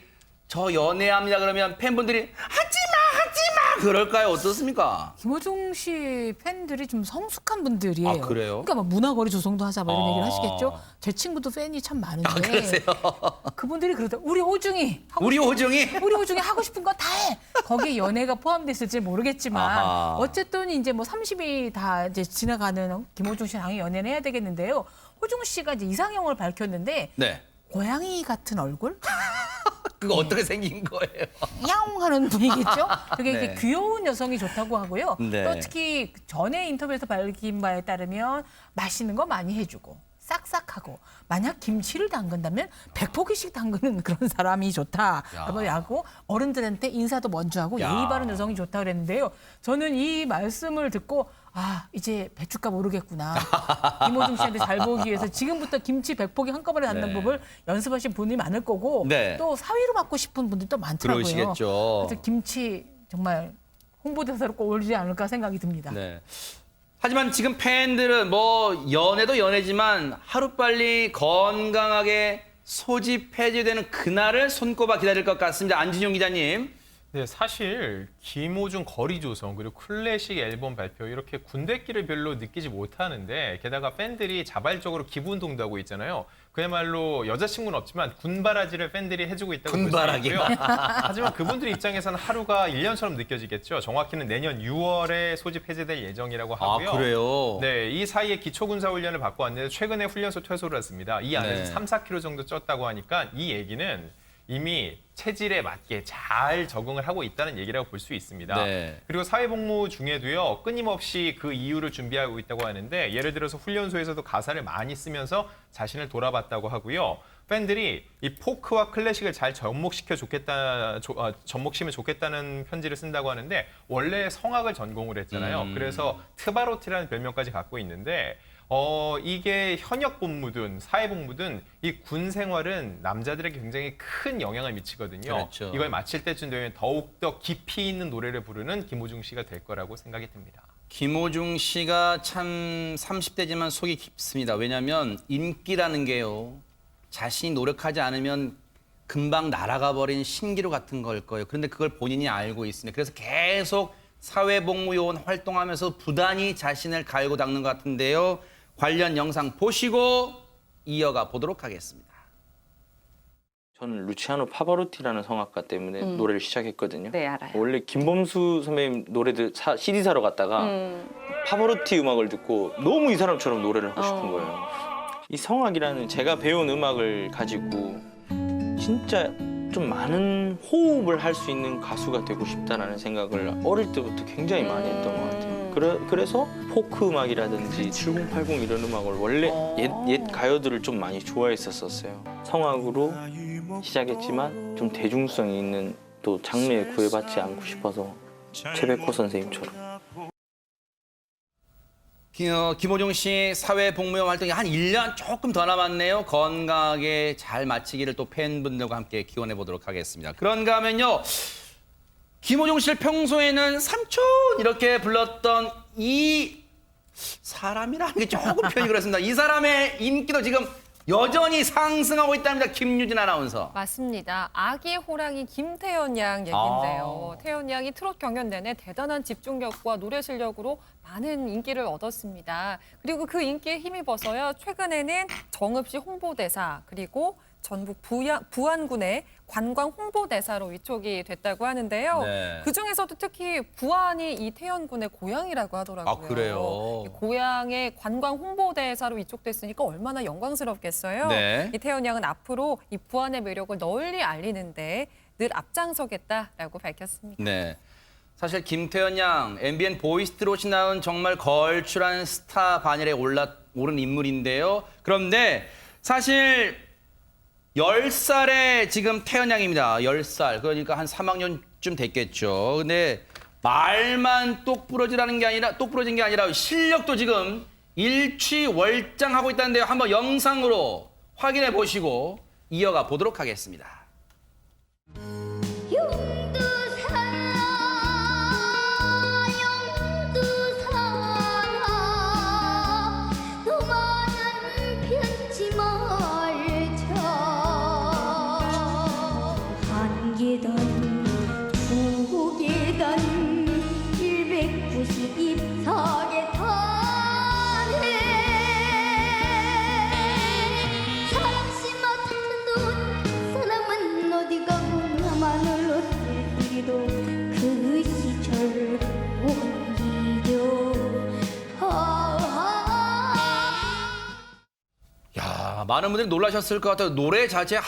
저 연애합니다 그러면 팬분들이 하지마 그럴까요? 어떻습니까? 김호중 씨 팬들이 좀 성숙한 분들이에요. 아, 그래요? 그러니까 막 문화거리 조성도 하자 뭐 이런 얘기를 하시겠죠. 제 친구도 팬이 참 많은데. 그러세요? 그분들이 그러다 우리 호중이 우리 호중이 하고 싶은 거 다 해. 거기에 연애가 포함됐을지 모르겠지만 아하. 어쨌든 이제 뭐 30이 다 이제 지나가는 김호중 씨랑 당연히 연애를 해야 되겠는데요. 호중 씨가 이제 이상형을 밝혔는데 네. 고양이 같은 얼굴? 그거 어떻게 생긴 거예요? 야옹 하는 분이겠죠? 되게 네. 이렇게 귀여운 여성이 좋다고 하고요. 네. 또 특히 전에 인터뷰에서 밝힌 바에 따르면 맛있는 거 많이 해주고 싹싹하고 만약 김치를 담근다면 100포기씩 담그는 그런 사람이 좋다라고 하고 어른들한테 인사도 먼저 하고 야. 예의 바른 여성이 좋다 그랬는데요. 저는 이 말씀을 듣고 이제 배춧값 오르겠구나. 김호중 씨한테 잘 보기 위해서 지금부터 김치 100포기 한꺼번에 담는 네. 법을 연습하신 분이 많을 거고 네. 또 사위로 맡고 싶은 분들도 많더라고요. 그러시겠죠. 그래서 김치 정말 홍보대사로 꼭 올리지 않을까 생각이 듭니다. 네. 하지만 지금 팬들은 뭐 연애도 연애지만 하루빨리 건강하게 소집 해제되는 그날을 손꼽아 기다릴 것 같습니다. 안진용 기자님. 네, 사실 김호중 거리 조성 그리고 클래식 앨범 발표 이렇게 군대끼를 별로 느끼지 못하는데 게다가 팬들이 자발적으로 기부 운동도 하고 있잖아요. 그야말로 여자친구는 없지만 군바라지를 팬들이 해주고 있다고 볼 수 군바라기. 있고요. 하지만 그분들 입장에서는 하루가 1년처럼 느껴지겠죠. 정확히는 내년 6월에 소집 해제될 예정이라고 하고요. 그래요? 네, 이 사이에 기초군사 훈련을 받고 왔는데 최근에 훈련소 퇴소를 했습니다. 이 안에서 네. 3, 4kg 정도 쪘다고 하니까 이 얘기는 이미 체질에 맞게 잘 적응을 하고 있다는 얘기라고 볼 수 있습니다. 네. 그리고 사회복무 중에도요, 끊임없이 그 이유를 준비하고 있다고 하는데 접니다. 예를 들어서 훈련소에서도 가사를 많이 쓰면서 자신을 돌아봤다고 하고요. 팬들이 이 포크와 클래식을 잘 접목시키면 좋겠다는 편지를 쓴다고 하는데 원래 성악을 전공을 했잖아요. 그래서 트바로티라는 별명까지 갖고 있는데 이게 현역 복무든 사회 복무든 이 군 생활은 남자들에게 굉장히 큰 영향을 미치거든요. 그렇죠. 이걸 마칠 때쯤 되면 더욱더 깊이 있는 노래를 부르는 김호중 씨가 될 거라고 생각이 듭니다. 김호중 씨가 참 30대지만 속이 깊습니다. 왜냐하면 인기라는 게요. 자신이 노력하지 않으면 금방 날아가 버린 신기루 같은 걸 거예요. 그런데 그걸 본인이 알고 있습니다. 그래서 계속 사회복무요원 활동하면서 부단히 자신을 갈고 닦는 것 같은데요. 관련 영상 보시고 이어가 보도록 하겠습니다. 저는 루치아노 파바로티라는 성악가 때문에 노래를 시작했거든요. 네, 알아요. 원래 김범수 선배님 노래들 CD 사러 갔다가 파바로티 음악을 듣고 너무 이 사람처럼 노래를 하고 싶은 거예요. 이 성악이라는 제가 배운 음악을 가지고 진짜 좀 많은 호흡을 할 수 있는 가수가 되고 싶다라는 생각을 어릴 때부터 굉장히 많이 했던 것 같아요. 그래서 포크 음악이라든지 7080 이런 음악을 원래 옛 가요들을 좀 많이 좋아했었어요. 성악으로 시작했지만 좀 대중성이 있는 또 장르에 구애받지 않고 싶어서 최백호 선생님처럼. 김호중 씨 사회복무요원 활동이 한 1년 조금 더 남았네요. 건강하게 잘 마치기를 또 팬분들과 함께 기원해 보도록 하겠습니다. 그런가 하면요. 김호중 씨를 평소에는 삼촌 이렇게 불렀던 이 사람이라는 게 조금 표현이 그렇습니다. 이 사람의 인기도 지금 여전히 상승하고 있답니다. 김유진 아나운서. 맞습니다. 아기의 호랑이 김태현 양 얘기인데요. 태현 양이 트롯 경연 내내 대단한 집중력과 노래 실력으로 많은 인기를 얻었습니다. 그리고 그 인기에 힘입어서요. 최근에는 정읍시 홍보대사 그리고 전북 부안군의 관광 홍보대사로 위촉이 됐다고 하는데요. 네. 그중에서도 특히 부안이 이 태연군의 고향이라고 하더라고요. 아, 그래요? 이 고향의 관광 홍보대사로 위촉됐으니까 얼마나 영광스럽겠어요. 네. 이 태연 양은 앞으로 이 부안의 매력을 널리 알리는데 늘 앞장서겠다라고 밝혔습니다. 네. 사실 김태현 양, MBN 보이스트롯이 나온 정말 걸출한 스타 반열에 오른 인물인데요. 그런데 사실 10살에 지금 태연 양입니다. 10살. 그러니까 한 3학년쯤 됐겠죠. 근데 말만 똑부러진 게 아니라 실력도 지금 일취월장하고 있다는데요. 한번 영상으로 확인해 보시고 이어가 보도록 하겠습니다. 많은 분들이 놀라셨을 것 같아요. 노래 자체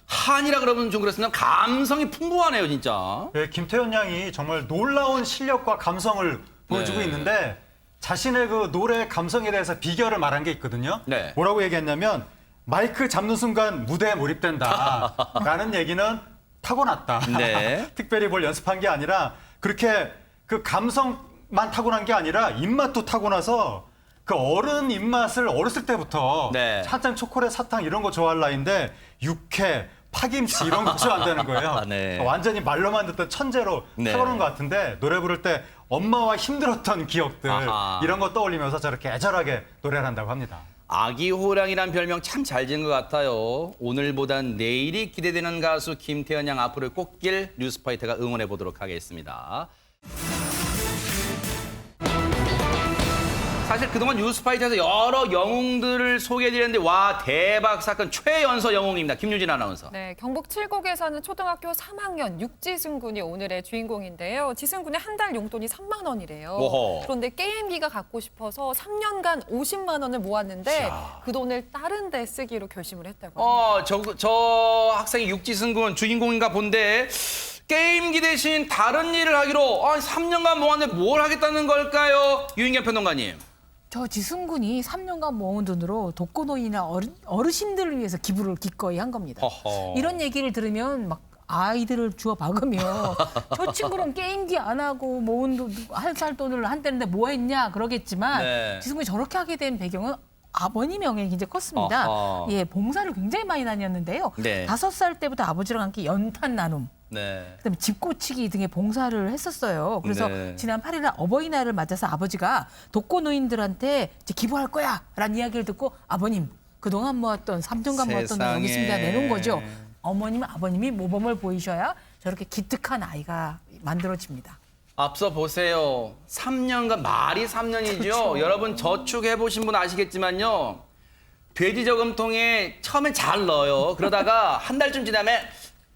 한이라 그러면 좀 그랬으면 감성이 풍부하네요, 진짜. 네, 김태현 양이 정말 놀라운 실력과 감성을 보여주고 네. 있는데 자신의 그 노래 감성에 대해서 비결을 말한 게 있거든요. 네. 뭐라고 얘기했냐면 마이크 잡는 순간 무대에 몰입된다라는 얘기는 타고났다. 네. 특별히 뭘 연습한 게 아니라 그렇게 그 감성만 타고난 게 아니라 입맛도 타고나서 그 어른 입맛을 어렸을 때부터 네. 한창 초콜릿, 사탕 이런 거 좋아할 나이인데 육회, 파김치 이런 거 좋아한다는 거예요. 네. 완전히 말로만 듣던 천재로 네. 타고난 것 같은데 노래 부를 때 엄마와 힘들었던 기억들 아하. 이런 거 떠올리면서 저렇게 애절하게 노래를 한다고 합니다. 아기 호랑이란 별명 참 잘 지은 것 같아요. 오늘보단 내일이 기대되는 가수 김태현 양 앞으로 꽃길 뉴스파이터가 응원해 보도록 하겠습니다. 사실 그동안 뉴스파이터에서 여러 영웅들을 소개해드렸는데 와 대박 사건 최연소 영웅입니다. 김유진 아나운서. 네, 경북 칠곡에 사는 초등학교 3학년 육지승 군이 오늘의 주인공인데요. 지승 군의 한 달 용돈이 3만 원이래요. 오호. 그런데 게임기가 갖고 싶어서 3년간 50만 원을 모았는데 그 돈을 다른 데 쓰기로 결심을 했다고 합니다. 저 학생이 육지승 군 주인공인가 본데 게임기 대신 다른 일을 하기로 3년간 모았는데 뭘 하겠다는 걸까요? 유인경 평론가님. 저 지승군이 3년간 모은 돈으로 독거노인이나 어르신들을 위해서 기부를 기꺼이 한 겁니다. 허허. 이런 얘기를 들으면 막 아이들을 주워 박으며 저 친구는 게임기 안 하고 모은 돈, 한 살 돈을 한대는데 뭐 했냐 그러겠지만 네. 지승군이 저렇게 하게 된 배경은 아버님의 영향이 굉장히 컸습니다. 어허. 예, 봉사를 굉장히 많이 다녔는데요. 네. 5살 때부터 아버지랑 함께 연탄 나눔, 네. 그다음에 집 고치기 등의 봉사를 했었어요. 그래서 네. 지난 8일날 어버이날을 맞아서 아버지가 독거노인들한테 이제 기부할 거야라는 이야기를 듣고 아버님 그동안 모았던 3년간 모았던 돈 여기 있습니다 내놓은 거죠. 어머님, 아버님이 모범을 보이셔야 저렇게 기특한 아이가 만들어집니다. 앞서 보세요. 3년간 말이 3년이죠. 그렇죠. 여러분 저축해 보신 분 아시겠지만요. 돼지 저금통에 처음엔 잘 넣어요. 그러다가 한 달쯤 지나면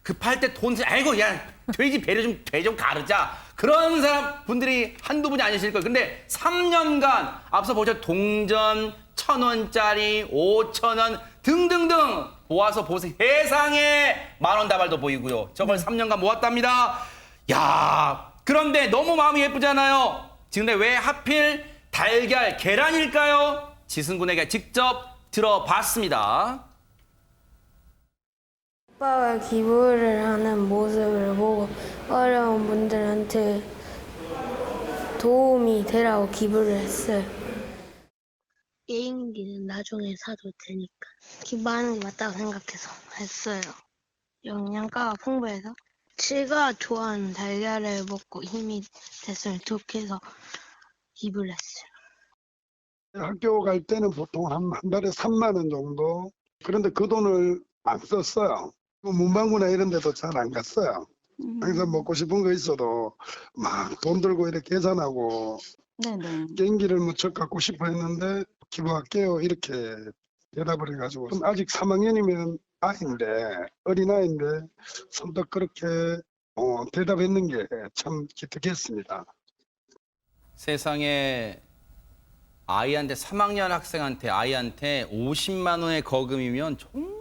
급할 때 돈, 아이고 야 돼지 배를 좀 가르자. 그런 사람 분들이 한두 분이 아니실 거예요. 근데 3년간 앞서 보죠. 동전 1,000원짜리, 5,000원 등등등 모아서 보세요. 세상에 만원 다발도 보이고요. 저걸 3년간 모았답니다. 야, 그런데 너무 마음이 예쁘잖아요. 근데 왜 하필 달걀, 계란일까요? 지승군에게 직접 들어봤습니다. 오빠가 기부를 하는 모습을 보고 어려운 분들한테 도움이 되라고 기부를 했어요. 게임기는 나중에 사도 되니까 기부하는 게 맞다고 생각해서 했어요. 영양가가 풍부해서 제가 좋아하는 달걀을 먹고 힘이 됐으면 좋겠어 기부를 했어요. 학교 갈 때는 보통 한 달에 3만 원 정도. 그런데 그 돈을 안 썼어요. 문방구나 이런 데도 잘 안 갔어요. 항상 먹고 싶은 거 있어도 막 돈 들고 이렇게 계산하고 게임기를 무척 갖고 싶어 했는데 기부할게요 이렇게 대답을 해가지고 아직 3학년이면 아이인데 어린아이인데 선뜻 그렇게 대답했는 게 참 기특했습니다. 세상에 아이한테 3학년 학생한테 아이한테 50만 원의 거금이면 정말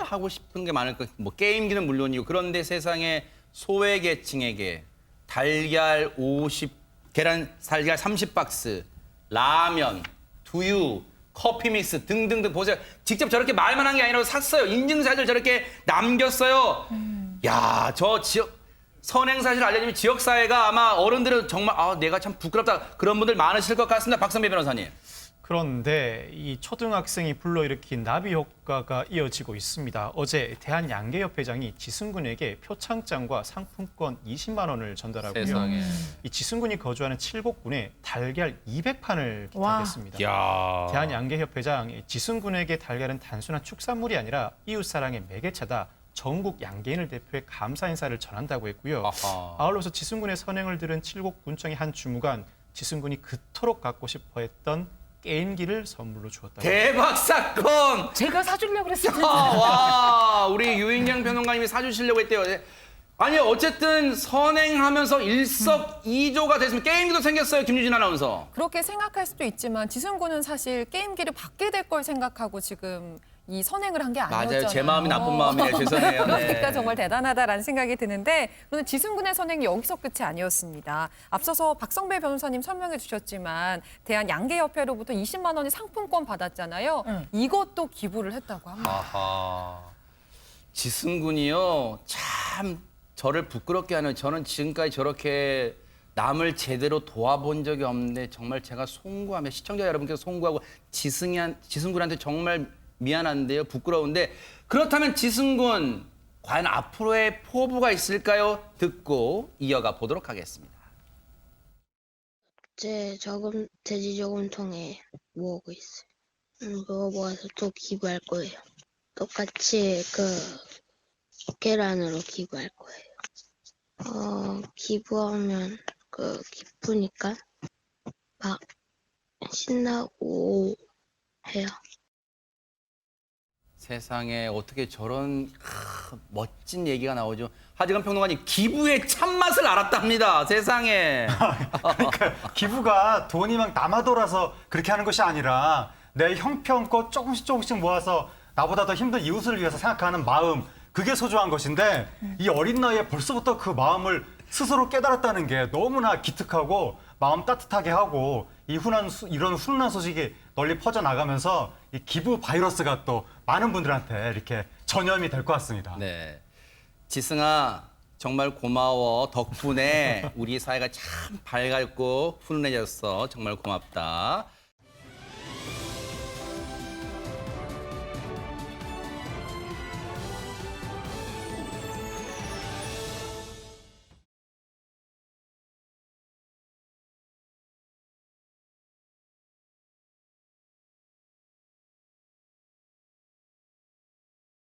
하고 싶은 게 많을 것. 뭐 게임기는 물론이고 그런데 세상에 소외계층에게 달걀 달걀 30박스, 라면, 두유, 커피 믹스 등등등 보세요. 직접 저렇게 말만 한 게 아니라 샀어요. 인증사진을 저렇게 남겼어요. 야, 저 선행사실 알려주면 지역사회가 아마 어른들은 정말 내가 참 부끄럽다 그런 분들 많으실 것 같습니다. 박선배 변호사님. 그런데 이 초등학생이 불러일으킨 나비 효과가 이어지고 있습니다. 어제 대한양계협회장이 지승군에게 표창장과 상품권 20만 원을 전달하고요. 세상에. 이 지승군이 거주하는 칠곡군에 달걀 200판을 와. 기탁했습니다. 야. 대한양계협회장 지승군에게 달걀은 단순한 축산물이 아니라 이웃사랑의 매개체다. 전국 양계인을 대표해 감사 인사를 전한다고 했고요. 아하. 아울러서 지승군의 선행을 들은 칠곡군청의 한 주무관 지승군이 그토록 갖고 싶어했던 게임기를 선물로 주었다고. 대박 사건! 제가 사주려고 그랬어요. 와, 우리 유인경 평론가님이 사주시려고 했대요. 아니 어쨌든 선행하면서 일석이조가 됐으면 게임기도 생겼어요. 김유진 아나운서. 그렇게 생각할 수도 있지만 지승군은 사실 게임기를 받게 될 걸 생각하고 지금 이 선행을 한 게 아니었잖아요. 맞아요. 제 마음이 나쁜 마음이네요. 죄송해요. 네. 그러니까 정말 대단하다라는 생각이 드는데 그런데 지승군의 선행이 여기서 끝이 아니었습니다. 앞서서 박성배 변호사님 설명해 주셨지만 대한양계협회로부터 20만 원의 상품권 받았잖아요. 이것도 기부를 했다고 합니다. 아하. 지승군이요. 참 저를 부끄럽게 하는 저는 지금까지 저렇게 남을 제대로 도와본 적이 없는데 정말 제가 송구하며 시청자 여러분께서 송구하고 지승군한테 정말 미안한데요. 부끄러운데 그렇다면 지승군 과연 앞으로의 포부가 있을까요? 듣고 이어가 보도록 하겠습니다. 제 돼지 저금통에 모으고 있어요. 그거 모아서 또 기부할 거예요. 똑같이 계란으로 기부할 거예요. 기부하면 기쁘니까 막 신나고 해요. 세상에 어떻게 저런 멋진 얘기가 나오죠. 하지만 평론가님 기부의 참맛을 알았답니다. 세상에. 그러니까 기부가 돈이 막 남아돌아서 그렇게 하는 것이 아니라 내 형편껏 조금씩 모아서 나보다 더 힘든 이웃을 위해서 생각하는 마음, 그게 소중한 것인데 이 어린 나이에 벌써부터 그 마음을 스스로 깨달았다는 게 너무나 기특하고 마음 따뜻하게 하고 이런 훈훈한 소식이 널리 퍼져나가면서 이 기부 바이러스가 또 많은 분들한테 이렇게 전염이 될 것 같습니다. 네. 지승아 정말 고마워. 덕분에 우리 사회가 참 밝고 훈훈해졌어. 정말 고맙다.